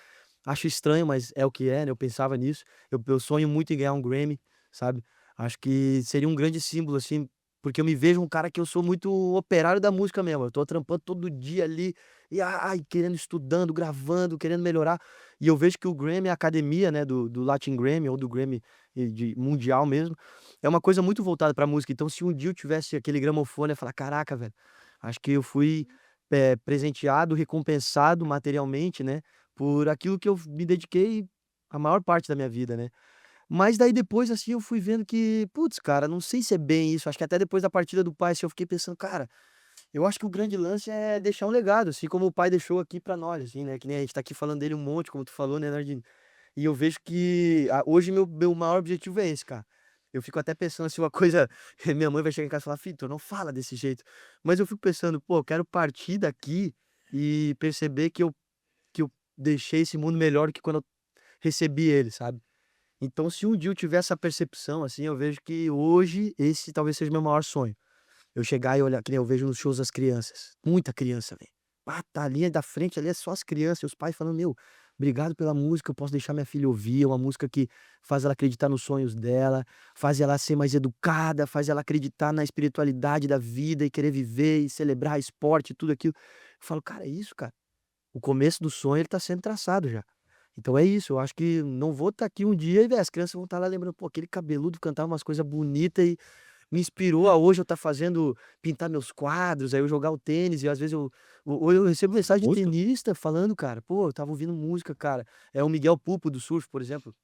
acho estranho, mas é o que é, né, eu pensava nisso. Eu sonho muito em ganhar um Grammy, sabe. Acho que seria um grande símbolo, assim, porque eu me vejo um cara que eu sou muito operário da música mesmo, eu tô trampando todo dia ali, e ai, querendo, estudando, gravando, querendo melhorar. E eu vejo que o Grammy, a academia, né, do Latin Grammy ou do Grammy de mundial mesmo, é uma coisa muito voltada pra música. Então se um dia eu tivesse aquele gramofone, eu ia falar: "Caraca, velho, acho que eu fui, presenteado, recompensado materialmente, né, por aquilo que eu me dediquei a maior parte da minha vida, né". Mas daí depois, assim, eu fui vendo que, putz, cara, não sei se é bem isso. Acho que até depois da partida do pai, assim, eu fiquei pensando: "Cara, eu acho que o grande lance é deixar um legado, assim como o pai deixou aqui pra nós, assim, né", que nem a gente tá aqui falando dele um monte, como tu falou, né, Nardini. E eu vejo que hoje meu maior objetivo é esse, cara. Eu fico até pensando assim uma coisa, minha mãe vai chegar em casa e falar: "Vitor, não fala desse jeito". Mas eu fico pensando: "Pô, eu quero partir daqui e perceber que eu deixei esse mundo melhor do que quando eu recebi ele", sabe. Então, se um dia eu tiver essa percepção, assim, eu vejo que hoje esse talvez seja o meu maior sonho. Eu chegar e olhar, que nem eu vejo nos shows das crianças. Muita criança, velho. Ah, tá ali da frente, ali é só as crianças, e os pais falando, meu, obrigado pela música, eu posso deixar minha filha ouvir, é uma música que faz ela acreditar nos sonhos dela, faz ela ser mais educada, faz ela acreditar na espiritualidade da vida e querer viver e celebrar esporte e tudo aquilo. Eu falo, cara, é isso, cara. O começo do sonho, ele tá sendo traçado já. Então é isso, eu acho que não vou estar aqui um dia e, véi, as crianças vão estar lá lembrando, pô, aquele cabeludo cantava umas coisas bonitas e me inspirou a hoje eu estar fazendo, pintar meus quadros, aí eu jogar o tênis e às vezes ou eu recebo mensagem de Música? tenista falando, cara, pô, eu tava ouvindo música, cara. É o Miguel Pupo do surf, por exemplo,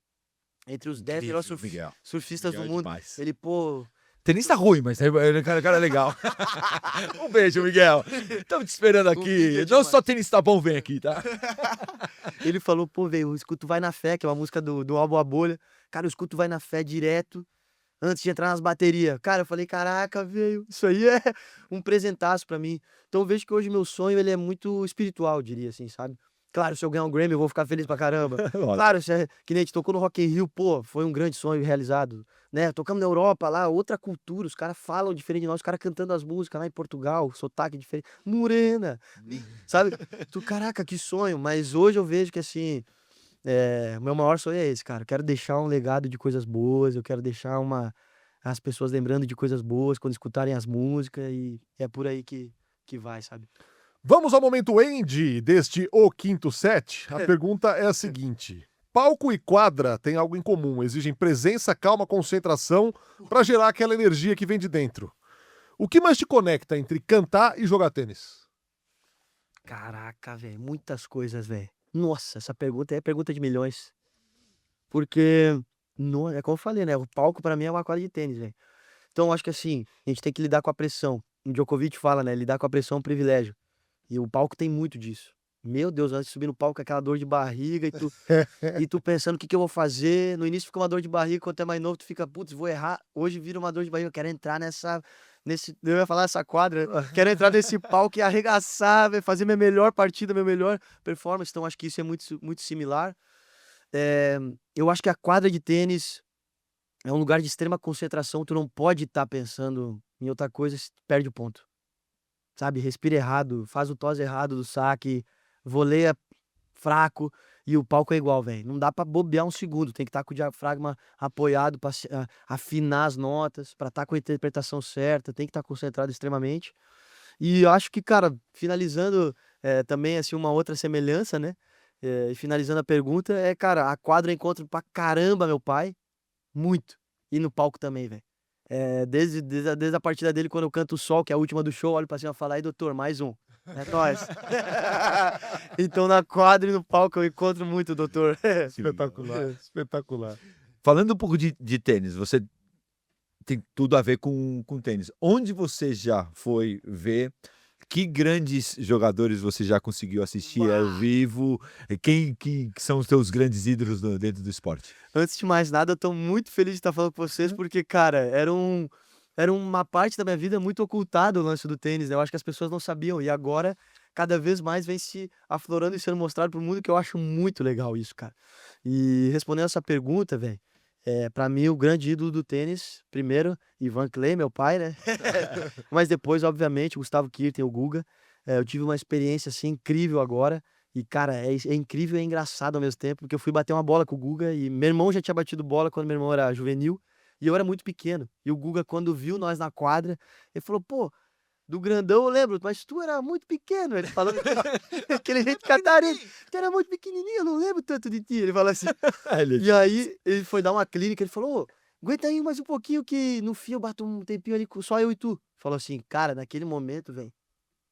entre os 10 melhores Miguel. surfistas Miguel do é mundo. demais. Ele, pô, Tenista ruim, mas ele é um cara legal. Um beijo, Miguel. Estamos te esperando Miguel aqui. é Não demais. só tenista bom vem aqui, tá? ele falou, pô, velho, eu escuto Vai na Fé, que é uma música do álbum A Bolha. Cara, eu escuto Vai na Fé direto, antes de entrar nas baterias. Cara, eu falei, caraca, velho, isso aí é um presentaço pra mim. Então eu vejo que hoje meu sonho, ele é muito espiritual, eu diria assim, sabe? Claro, se eu ganhar um Grammy, eu vou ficar feliz pra caramba. Lógico. Claro, que nem a gente tocou no Rock in Rio, pô, foi um grande sonho realizado, né? Tocamos na Europa lá, outra cultura, os caras falam diferente de nós, os caras cantando as músicas lá em Portugal, sotaque diferente. Morena, sabe? Caraca, que sonho. Mas hoje eu vejo que, assim, o meu maior sonho é esse, cara. Eu quero deixar um legado de coisas boas, eu quero deixar as pessoas lembrando de coisas boas quando escutarem as músicas e é por aí que vai, sabe? Vamos ao momento Andy deste O Quinto Set. A pergunta é a seguinte: palco e quadra têm algo em comum, exigem presença, calma, concentração para gerar aquela energia que vem de dentro. O que mais te conecta entre cantar e jogar tênis? Caraca, velho, muitas coisas, velho. Nossa, essa pergunta é pergunta de milhões. Porque, é como eu falei, né? O palco pra mim é uma quadra de tênis, velho. Então, eu acho que assim, a gente tem que lidar com a pressão. O Djokovic fala, né? Lidar com a pressão é um privilégio. E o palco tem muito disso. Meu Deus, antes de subir no palco, aquela dor de barriga e tu pensando o que eu vou fazer. No início fica uma dor de barriga, quando é mais novo, tu fica, putz, vou errar. Hoje vira uma dor de barriga, eu quero entrar eu ia falar essa quadra, quero entrar nesse palco e arregaçar, véio, fazer minha melhor partida, minha melhor performance. Então, acho que isso é muito, muito similar. Eu acho que a quadra de tênis é um lugar de extrema concentração, tu não pode estar pensando em outra coisa, perde o ponto. Sabe, respira errado, faz o tosse errado do saque, voleia fraco e o palco é igual, velho. Não dá pra bobear um segundo, tem que estar com o diafragma apoiado pra afinar as notas, pra estar com a interpretação certa, tem que estar concentrado extremamente. E eu acho que, cara, finalizando também, assim, uma outra semelhança, né? E finalizando a pergunta, cara, a quadra eu encontro pra caramba meu pai, muito. E no palco também, velho. Desde a partida dele, quando eu canto o Sol, que é a última do show, olho pra cima e falo, aí, doutor, mais um. É nóis. Então, na quadra e no palco, eu encontro muito, doutor. Espetacular, espetacular. Falando um pouco de tênis, você tem tudo a ver com tênis. Onde você já foi ver? Que grandes jogadores você já conseguiu assistir ao vivo? Quem que são os teus grandes ídolos dentro do esporte? Antes de mais nada, eu tô muito feliz de estar falando com vocês, porque, cara, era uma parte da minha vida muito ocultada o lance do tênis, né? Eu acho que as pessoas não sabiam, e agora, cada vez mais, vem se aflorando e sendo mostrado pro mundo, que eu acho muito legal isso, cara. E respondendo essa pergunta, velho, pra mim, o grande ídolo do tênis, primeiro, Ivan Clay, meu pai, né? Mas depois, obviamente, Gustavo Kuerten, o Guga. Eu tive uma experiência, assim, incrível agora. E, cara, é incrível e é engraçado ao mesmo tempo, porque eu fui bater uma bola com o Guga e meu irmão já tinha batido bola quando meu irmão era juvenil e eu era muito pequeno. E o Guga, quando viu nós na quadra, ele falou, pô, do grandão eu lembro, mas tu era muito pequeno. Ele falou, aquele jeito catarinho, tu era muito pequenininho, eu não lembro tanto de ti. Ele falou assim. E aí, ele foi dar uma clínica, ele falou, ô, aguenta aí mais um pouquinho que no fim eu bato um tempinho ali, só eu e tu. Falou assim, cara, naquele momento, velho,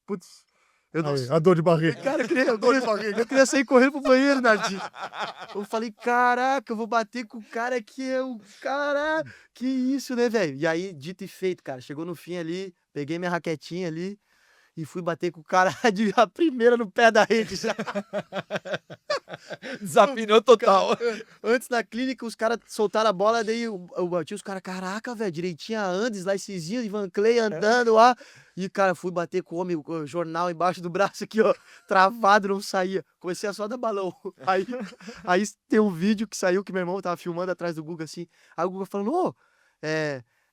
putz, eu não Aí, a dor de barriga. cara, eu queria sair correndo pro banheiro, Nardinho. Eu falei, caraca, eu vou bater com o cara que é o cara. Que isso, né, velho? E aí, dito e feito, cara. Chegou no fim ali, peguei minha raquetinha ali e fui bater com o cara de a primeira no pé da rede já. Desafinou total. Antes na clínica, os caras soltaram a bola, daí eu bati os caras, caraca, velho, direitinho a Andes lá, esses dias, Ivan Clay andando lá. E, cara, fui bater com o homem, com o jornal embaixo do braço aqui, ó, travado, não saía. Comecei a só dar balão. Aí tem um vídeo que saiu que meu irmão tava filmando atrás do Guga, assim. Aí o Guga falando,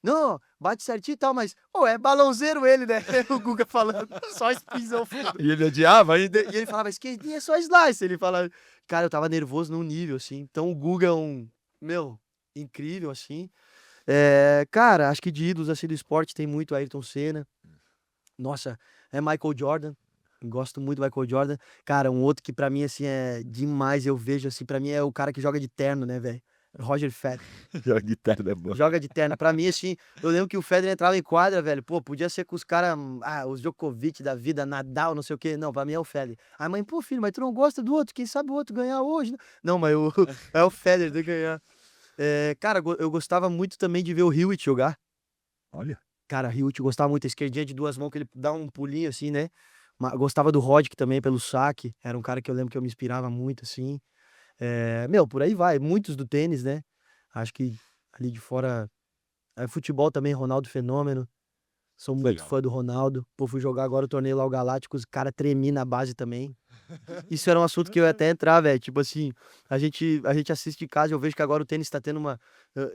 não, bate certinho e tal, mas, é balãozeiro ele, né? O Guga falando, só espinzão fundo. E ele odiava ainda. E ele falava, esquerdinha é só slice. Ele falava, cara, eu tava nervoso num nível, assim. Então o Guga é incrível, assim. Cara, acho que de ídolos, assim, do esporte tem muito Ayrton Senna. Nossa, Michael Jordan. Gosto muito do Michael Jordan. Cara, um outro que pra mim, assim, é demais, eu vejo, assim, pra mim é o cara que joga de terno, né, velho? Roger Federer. Joga de terno, é bom. Joga de terno. Pra mim, assim, eu lembro que o Federer entrava em quadra, velho. Pô, podia ser com os caras, os Djokovic da vida, Nadal, não sei o quê. Não, pra mim é o Federer. Aí, mãe, pô, filho, mas tu não gosta do outro? Quem sabe o outro ganhar hoje? Não, mas é o Federer de ganhar. Cara, eu gostava muito também de ver o Hewitt jogar. Olha. Cara, Hewitt gostava muito, a esquerdinha de duas mãos, que ele dá um pulinho assim, né? Gostava do Roddick também pelo saque. Era um cara que eu lembro que eu me inspirava muito, assim. Por aí vai. Muitos do tênis, né? Acho que ali de fora. Futebol também, Ronaldo Fenômeno. Sou muito Legal. fã do Ronaldo. Pô, fui jogar agora o torneio lá, o Galácticos. Cara, tremi na base também. Isso era um assunto que eu ia até entrar, velho. Tipo assim, a gente assiste de casa e eu vejo que agora o tênis tá tendo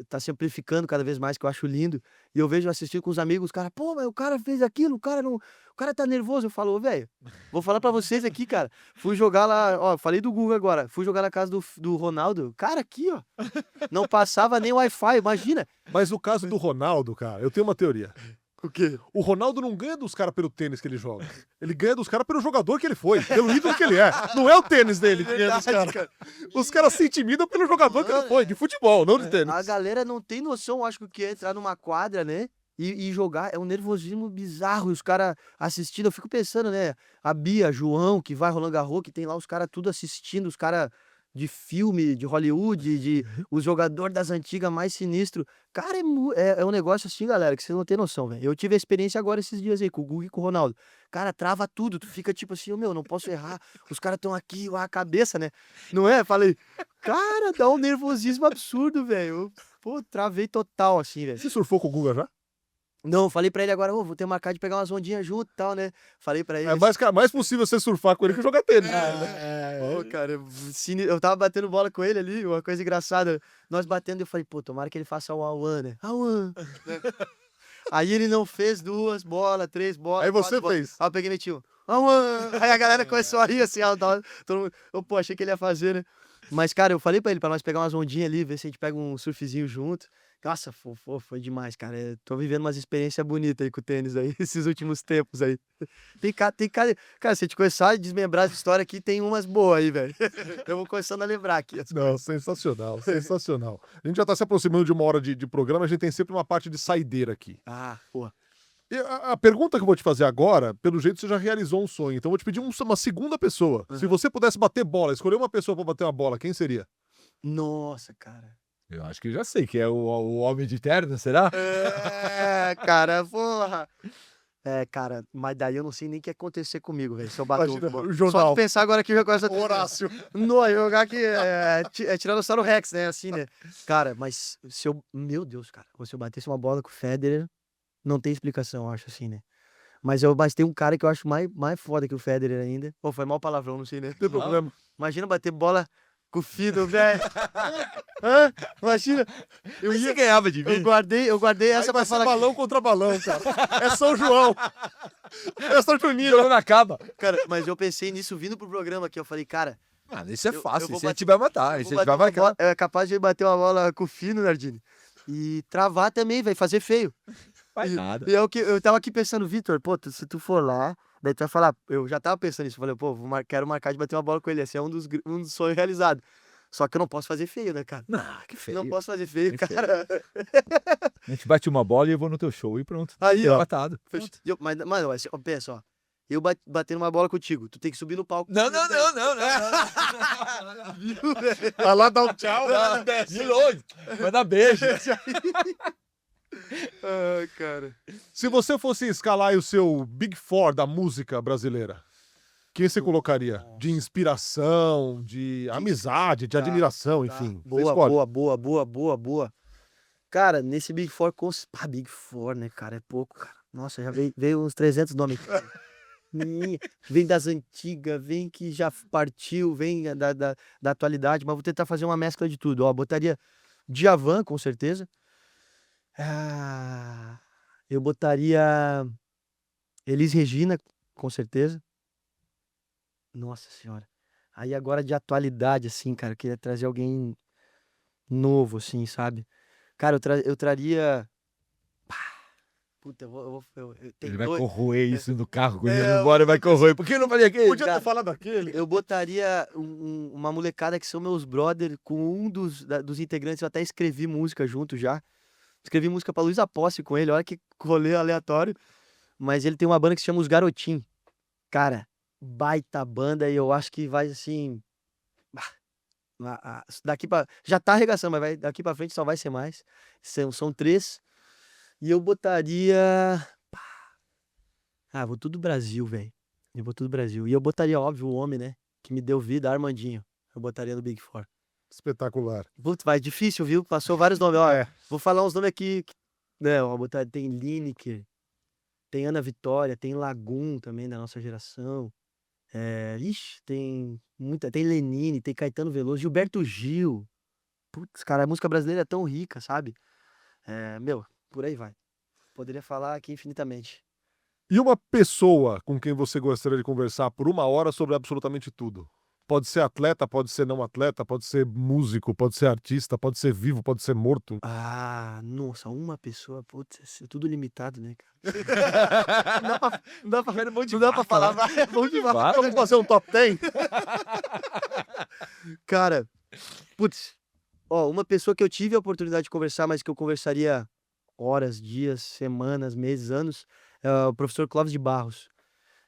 tá se amplificando cada vez mais, que eu acho lindo. E eu vejo assistindo com os amigos, os caras, pô, mas o cara fez aquilo, o cara tá nervoso. Eu falo, velho, vou falar pra vocês aqui, cara. Fui jogar lá, ó, falei do Google agora. Fui jogar na casa do Ronaldo. Cara, aqui, ó. Não passava nem Wi-Fi, imagina. Mas no caso do Ronaldo, cara, eu tenho uma teoria. O quê? O Ronaldo não ganha dos caras pelo tênis que ele joga. Ele ganha dos caras pelo jogador que ele foi, pelo ídolo que ele é. Não é o tênis dele que ganha dos caras. cara. Os caras se intimidam pelo jogador que ele foi, de futebol, não de tênis. A galera não tem noção, acho que o que é entrar numa quadra, né? E jogar é um nervosismo bizarro. E os caras assistindo, eu fico pensando, né? A Bia, João, que vai Roland Garros, que tem lá os caras tudo assistindo, os caras de filme, de Hollywood, os jogadores das antigas mais sinistro. Cara, é um negócio assim, galera, que vocês não tem noção, velho. Eu tive a experiência agora esses dias aí com o Guga e com o Ronaldo. Cara, trava tudo, tu fica tipo assim, não posso errar. Os caras estão aqui, a cabeça, né? Não é? Falei, cara, dá um nervosismo absurdo, velho. Pô, travei total, assim, velho. Você surfou com o Guga já? Não, falei pra ele agora, vou ter marcado de pegar umas ondinhas junto e tal, né? Falei pra ele. É mais possível você surfar com ele que jogar tênis. Pô, cara, eu tava batendo bola com ele ali, uma coisa engraçada. Nós batendo, eu falei, pô, tomara que ele faça o Awan, né? Awan. Aí ele não fez 2 bolas, 3 bolas. Aí você 4 bolas. fez. Aí eu peguei e meti um. Awan. Aí a galera começou a rir assim, todo mundo, pô, achei que ele ia fazer, né? Mas, cara, eu falei pra ele, pra nós pegar umas ondinhas ali, ver se a gente pega um surfzinho junto. Nossa, foi demais, cara. Tô vivendo umas experiências bonitas aí com o tênis aí, esses últimos tempos aí. Cara, se a gente começar a desmembrar essa história aqui, tem umas boas aí, velho. Eu vou começando a lembrar aqui. Não, sensacional, sensacional. A gente já tá se aproximando de uma hora de programa, a gente tem sempre uma parte de saideira aqui. Pô. E a pergunta que eu vou te fazer agora, pelo jeito você já realizou um sonho, então eu vou te pedir uma segunda pessoa. Se você pudesse bater bola, escolher uma pessoa pra bater uma bola, quem seria? Nossa, cara. Eu acho que já sei que é o homem de terno, será? Cara, porra. Cara, mas daí eu não sei nem o que ia acontecer comigo, velho. Se eu bater Imagina, bola. o jornal. Só de pensar agora que eu já começo a... Horácio. Não, jogar aqui é Tiranossauro Rex, né? Assim, né? Cara, mas se eu... Meu Deus, cara. Se eu batesse uma bola com o Federer, não tem explicação, eu acho assim, né? Mas tem um cara que eu acho mais foda que o Federer ainda. Pô, foi mal palavrão, não sei, né? Não tem problema. Imagina bater bola com o Fido, velho. Imagina. Você ganhava de mim? Eu guardei essa Aí pra vai ser falar. balão contra balão, cara. É São João. É São Junino. Jogando na caba. Cara, mas eu pensei nisso vindo pro programa aqui. Eu falei, cara, Isso é Eu- fácil. eu vou Isso a gente bater- vai matar. eu Isso vou a gente vai bater uma marcar. bola- é capaz de bater uma bola com o Fino, Nardini. E travar também, vai fazer feio. Vai nada. E é o que eu tava aqui pensando, Vitor, pô, se tu for lá, daí tu vai falar, eu já tava pensando nisso, eu falei, pô, quero marcar de bater uma bola com ele, esse é um dos sonhos realizados. Só que eu não posso fazer feio, né, cara? Não, que feio. Não posso fazer feio, Que feio. cara. A gente bate uma bola e eu vou no teu show e pronto. Aí, ó. Empatado. Mas, mano, pensa, ó. Eu batendo uma bola contigo, tu tem que subir no palco. Não. Viu, velho? Vai lá dar um tchau. De longe. Vai dar beijo. Ai, cara. Se você fosse escalar aí o seu Big Four da música brasileira, quem você colocaria? De inspiração, de amizade, de admiração, enfim. Você escolhe. Boa. Cara, nesse Big Four, Big Four, né, cara, é pouco, cara. Nossa, já veio uns 300 nomes aqui. Vem das antigas, vem que já partiu, vem da atualidade, mas vou tentar fazer uma mescla de tudo. Ó, botaria Djavan, com certeza. Ah, eu botaria Elis Regina, com certeza. Nossa senhora. Aí agora de atualidade, assim, cara, eu queria trazer alguém novo, assim, sabe? Cara, eu traria. Puta, tem Ele vai dois. corroer isso no carro quando ele É, ir embora, ele vai corroer. Por que eu não falei aquele? Podia ter cara, falado daquele. Eu botaria uma molecada que são meus brother, com um dos integrantes, eu até escrevi música junto já. Escrevi música pra Luiz Aposte com ele, olha que rolê aleatório. Mas ele tem uma banda que se chama Os Garotim. Cara, baita banda e eu acho que vai assim. Daqui pra. Já tá arregaçando, mas daqui pra frente só vai ser mais. São 3. E eu botaria. Vou tudo Brasil, velho. Eu vou tudo Brasil. E eu botaria, óbvio, o homem, né? Que me deu vida, Armandinho. Eu botaria no Big Four. Espetacular. Putz, vai difícil, viu? Passou vários nomes. Ó, É. vou falar uns nomes aqui. Né, ó, tem Lineker, tem Ana Vitória, tem Lagoon também da nossa geração. Ixi, tem muita. Tem Lenine, tem Caetano Veloso, Gilberto Gil. Putz, cara, a música brasileira é tão rica, sabe? Por aí vai. Poderia falar aqui infinitamente. E uma pessoa com quem você gostaria de conversar por 1 hora sobre absolutamente tudo? Pode ser atleta, pode ser não atleta, pode ser músico, pode ser artista, pode ser vivo, pode ser morto. Nossa, uma pessoa, putz, é tudo limitado, né, cara? Não dá pra falar, é bom demais. Vamos fazer um top 10? Cara, putz, ó, uma pessoa que eu tive a oportunidade de conversar, mas que eu conversaria horas, dias, semanas, meses, anos, é o professor Clóvis de Barros.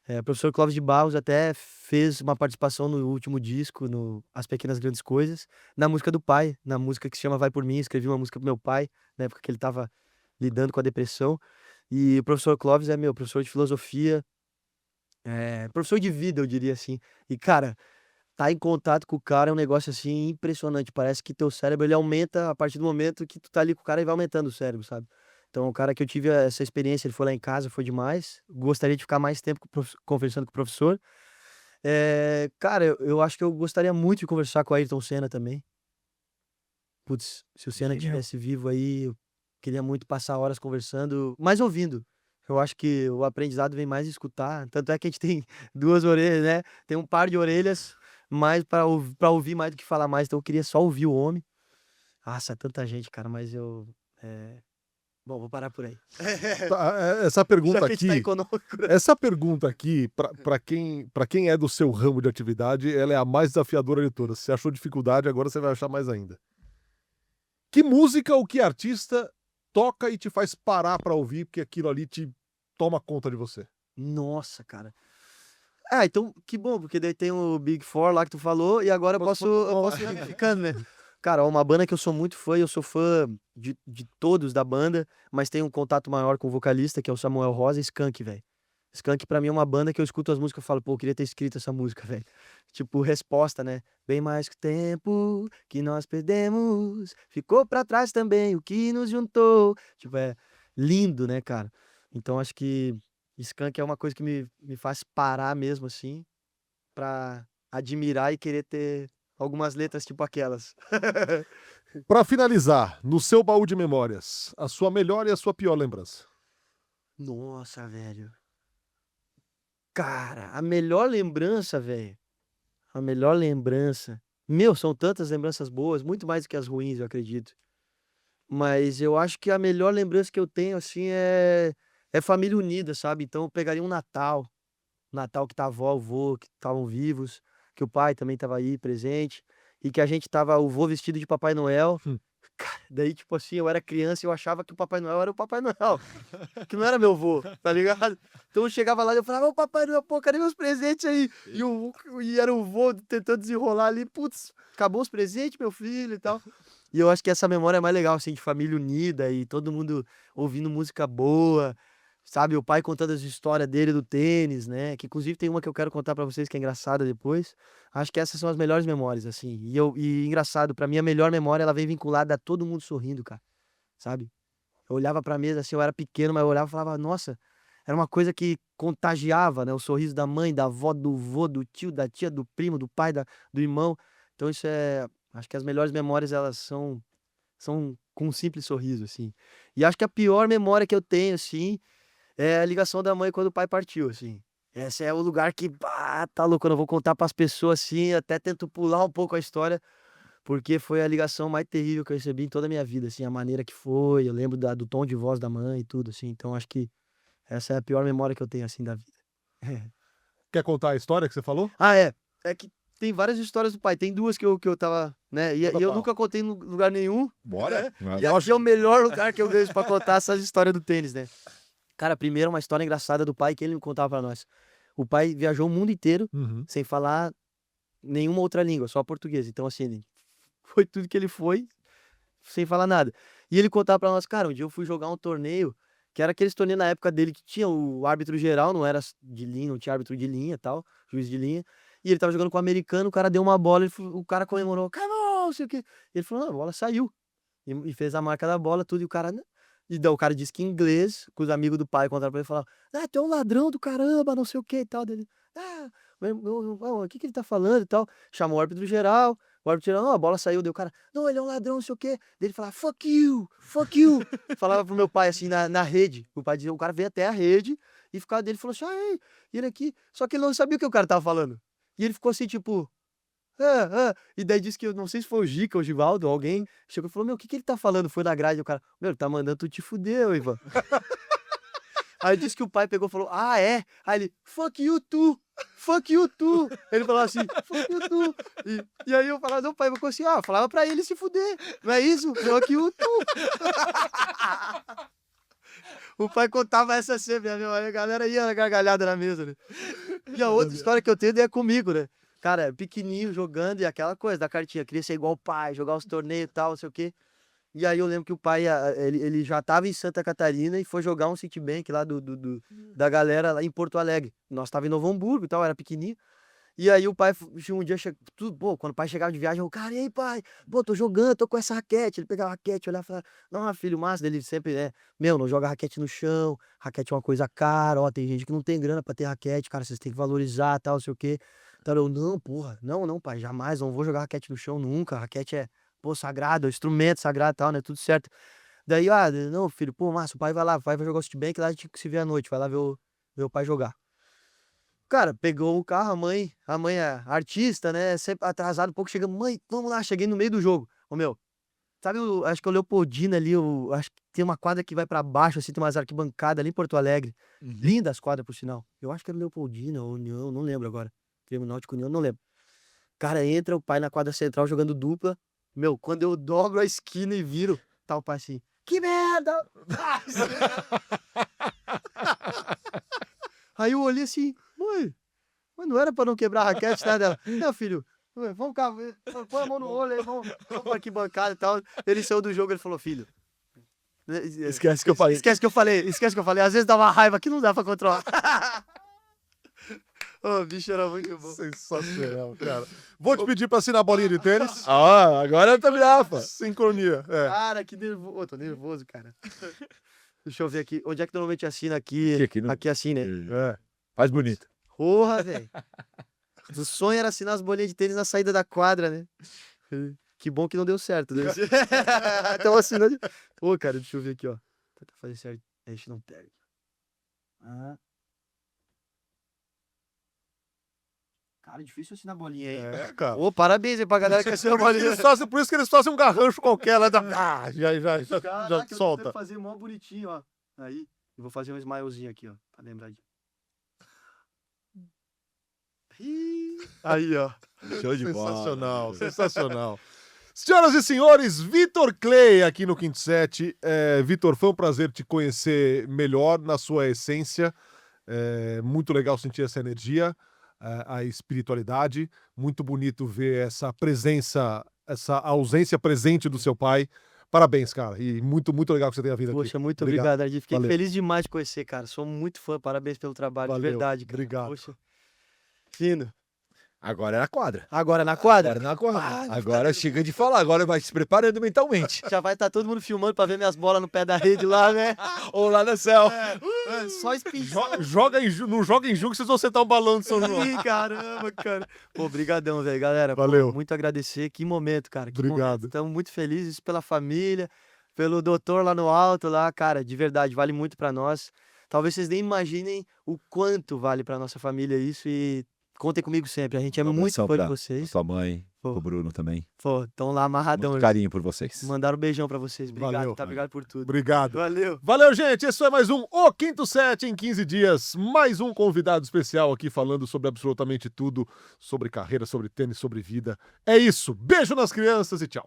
O professor Clóvis de Barros até fez uma participação no último disco, no As Pequenas Grandes Coisas, na música do pai, na música que se chama Vai Por Mim. Escrevi uma música pro meu pai, na época que ele tava lidando com a depressão. E o professor Clóvis é meu professor de filosofia, professor de vida, eu diria assim. E, cara, tá em contato com o cara é um negócio assim impressionante. Parece que teu cérebro ele aumenta a partir do momento que tu tá ali com o cara e vai aumentando o cérebro, sabe? Então, o cara que eu tive essa experiência, ele foi lá em casa, foi demais. Gostaria de ficar mais tempo conversando com o professor. Cara, eu acho que eu gostaria muito de conversar com o Ayrton Senna também. Putz, se o Senna estivesse vivo aí, eu queria muito passar horas conversando, mas ouvindo. Eu acho que o aprendizado vem mais de escutar. Tanto é que a gente tem 2 orelhas, né? Tem um par de orelhas, mais pra ouvir mais do que falar mais. Então eu queria só ouvir o homem. Nossa, tanta gente, cara, mas eu. Bom, vou parar por aí. Essa pergunta Já que a gente tá aqui, econômico, né? essa pergunta aqui, para quem é do seu ramo de atividade, ela é a mais desafiadora de todas. Se achou dificuldade, agora você vai achar mais ainda. Que música ou que artista toca e te faz parar pra ouvir, porque aquilo ali te toma conta de você? Nossa, cara. Então, que bom, porque daí tem o Big Four lá que tu falou, e agora eu posso ir ficando, né? Cara, uma banda que eu sou muito fã, eu sou fã de todos da banda, mas tenho um contato maior com o vocalista, que é o Samuel Rosa, e Skank, velho. Skank pra mim é uma banda que eu escuto as músicas e falo, pô, eu queria ter escrito essa música, velho. Tipo, resposta, né? Bem mais que o tempo que nós perdemos, ficou pra trás também o que nos juntou. Tipo, é lindo, né, cara? Então acho que Skank é uma coisa que me faz parar mesmo, assim, pra admirar e querer ter algumas letras tipo aquelas. Pra finalizar, no seu baú de memórias, a sua melhor e a sua pior lembrança. Nossa, velho. Cara, a melhor lembrança, velho. A melhor lembrança. Meu, são tantas lembranças boas, muito mais do que as ruins, eu acredito. Mas eu acho que a melhor lembrança que eu tenho, assim, é família unida, sabe? Então eu pegaria um Natal. Natal que tá a avó, o vô, que estavam vivos, que o pai também tava aí presente, e que a gente tava, o vô vestido de Papai Noel. Cara, daí, tipo assim, eu era criança e eu achava que o Papai Noel era o Papai Noel, que não era meu vô, tá ligado? Então eu chegava lá e eu falava, ô Papai Noel, pô, cadê meus presentes aí? E era o vô tentando desenrolar ali, putz, acabou os presentes, meu filho e tal. E eu acho que essa memória é mais legal, assim, de família unida e todo mundo ouvindo música boa, sabe? O pai contando as histórias dele do tênis, né? Que inclusive tem uma que eu quero contar pra vocês que é engraçada depois. Acho que essas são as melhores memórias, assim. E engraçado, pra mim a melhor memória ela vem vinculada a todo mundo sorrindo, cara. Sabe? Eu olhava pra mesa assim, eu era pequeno, mas eu olhava e falava, nossa, era uma coisa que contagiava, né? O sorriso da mãe, da avó, do vô, do tio, da tia, do primo, do pai, do irmão. Então isso acho que as melhores memórias, elas são com um simples sorriso, assim. E acho que a pior memória que eu tenho, assim, é a ligação da mãe quando o pai partiu, assim. Esse é o lugar que, tá louco, eu não vou contar pras pessoas, assim, até tento pular um pouco a história, porque foi a ligação mais terrível que eu recebi em toda a minha vida, assim, a maneira que foi, eu lembro do tom de voz da mãe e tudo, assim, então acho que essa é a pior memória que eu tenho, assim, da vida. Quer contar a história que você falou? É que tem várias histórias do pai, tem duas que eu tava, né, e eu nunca contei em lugar nenhum, Bora. e aqui é o melhor lugar que eu vejo pra contar essas histórias do tênis, né. Cara, primeiro uma história engraçada do pai que ele me contava pra nós. O pai viajou o mundo inteiro sem falar nenhuma outra língua, só português. Então, assim, foi tudo que ele foi, sem falar nada. E ele contava pra nós, cara, um dia eu fui jogar um torneio, que era aqueles torneios na época dele que tinha o árbitro geral, não era de linha, não tinha árbitro de linha e tal, juiz de linha. E ele tava jogando com o americano, o cara deu uma bola, o cara comemorou, come on, não sei o quê. Ele falou, não, a bola saiu. E fez a marca da bola, tudo, e o cara... E daí o cara disse que em inglês, com os amigos do pai, contaram pra ele, falavam, tu é um ladrão do caramba, não sei o que e tal. Dele, o que ele tá falando e tal. Chamou o árbitro geral, não, a bola saiu, daí o cara, não, ele é um ladrão, não sei o que. Daí ele falava, fuck you. Falava pro meu pai, assim, na rede. O pai dizia, o cara veio até a rede e ficava dele, falou assim, ei, e ele aqui. Só que ele não sabia o que o cara tava falando. E ele ficou assim, tipo... E daí disse que, eu não sei se foi o Gica ou o Givaldo, alguém chegou e falou, meu, o que ele tá falando? Foi na grade, o cara, meu, ele tá mandando tu te fuder, Ivan. Aí disse que o pai pegou e falou, é? Aí ele, fuck you too. Ele falou assim, fuck you too. E aí eu falava, não, pai, eu assim, falava pra ele se fuder, não é isso? Fuck you too. O pai contava essa sempre, aí a galera ia gargalhada na mesa, né? E a outra história que eu tenho é comigo, né? Cara, pequenininho, jogando, e aquela coisa da cartinha, queria ser igual o pai, jogar os torneios e tal, não sei o quê. E aí eu lembro que o pai, ele já tava em Santa Catarina e foi jogar um Citibank lá da galera lá em Porto Alegre. Nós tava em Novo Hamburgo e tal, era pequenininho. E aí o pai, um dia, quando o pai chegava de viagem, eu, cara, e aí, pai? Pô, tô jogando, tô com essa raquete. Ele pegava a raquete, olhava e falava, não, filho, massa, dele sempre, não joga raquete no chão, raquete é uma coisa cara, ó, tem gente que não tem grana pra ter raquete, cara, vocês têm que valorizar, tal, não sei o quê. Então eu, não, porra, não, pai, jamais, não vou jogar raquete no chão nunca, raquete é, sagrado, é um instrumento sagrado e tal, né, tudo certo. Daí, não, filho, pô, massa, o pai vai lá, vai jogar o Citibank, lá a gente se vê à noite, vai lá ver o pai jogar. Cara, pegou o carro, a mãe é artista, né, sempre atrasado um pouco, chega, mãe, vamos lá, cheguei no meio do jogo. Ô, meu, sabe, acho que o Leopoldina ali, acho que tem uma quadra que vai pra baixo, assim, tem umas arquibancadas ali em Porto Alegre. Lindas quadras, por sinal. Eu acho que era Leopoldina ou União, não lembro agora. Grêmio Náutico União, não lembro. Cara, entra o pai na quadra central jogando dupla. Meu, quando eu dobro a esquina e viro, tá o pai assim, que merda! Aí eu olhei assim, mãe, mas não era pra não quebrar a raquete, né, dela? Não, filho, vamos cá, põe a mão no olho aí, vamos pra arquibancada e tal. Ele saiu do jogo, ele falou, filho, esquece que eu falei, às vezes dá uma raiva que não dá pra controlar. O bicho era muito bom. Sensacional, cara. Vou te pedir pra assinar a bolinha de tênis. Agora eu tô grafa. Sincronia, Cara, que nervoso. Tô nervoso, cara. Deixa eu ver aqui. Onde é que normalmente assina aqui? Aqui assim, né? Faz bonito. Porra, velho. O sonho era assinar as bolinhas de tênis na saída da quadra, né? Que bom que não deu certo, né? Então assinando. Pô, cara, deixa eu ver aqui, ó. Tentar fazer certo. A gente não pega. Cara, difícil assinar bolinha aí. cara. Ô, parabéns aí pra galera que assina bolinha. Por isso que eles fazem um garrancho qualquer lá. Já Caraca, eu solta. vou fazer mó bonitinho, ó. Aí, eu vou fazer um smilezinho aqui, ó. Pra lembrar de... Aí, ó. Show de bola. Sensacional. Senhoras e senhores, Vitor Clay aqui no Quinto Set. Vitor, foi um prazer te conhecer melhor na sua essência. Muito legal sentir essa energia. A espiritualidade, muito bonito ver essa presença, essa ausência presente do seu pai. Parabéns, cara, e muito legal que você tenha vindo aqui. Poxa, muito obrigado, Ardi. Fiquei Valeu. feliz demais de conhecer, cara. Sou muito fã, parabéns pelo trabalho, Valeu. de verdade, cara. Obrigado. Poxa, fino. Agora é na quadra. Agora na quadra? Agora na quadra. Ah, Agora chega de falar, agora vai se preparando mentalmente. Já vai estar todo mundo filmando pra ver minhas bolas no pé da rede lá, né? Ou lá na céu. Só espinhão. Não joga em jogo que vocês vão sentar um balão de São João. Ih, caramba, cara. Pô, brigadão, velho, galera. Pô, Valeu. muito agradecer. Que momento, cara. Que Obrigado. Estamos muito felizes pela família, pelo doutor lá no alto, lá, cara. De verdade, vale muito pra nós. Talvez vocês nem imaginem o quanto vale pra nossa família isso e contem comigo sempre. A gente é Um muito abração fã de pra vocês. Sua mãe, Pô. o Bruno também. Pô, estão lá amarradão. Muito carinho por vocês. Mandaram um beijão pra vocês. Obrigado, Valeu. tá? Obrigado por tudo. Obrigado. Valeu. Valeu, gente. Esse foi mais um O Quinto Set em 15 dias. Mais um convidado especial aqui falando sobre absolutamente tudo, sobre carreira, sobre tênis, sobre vida. É isso. Beijo nas crianças e tchau.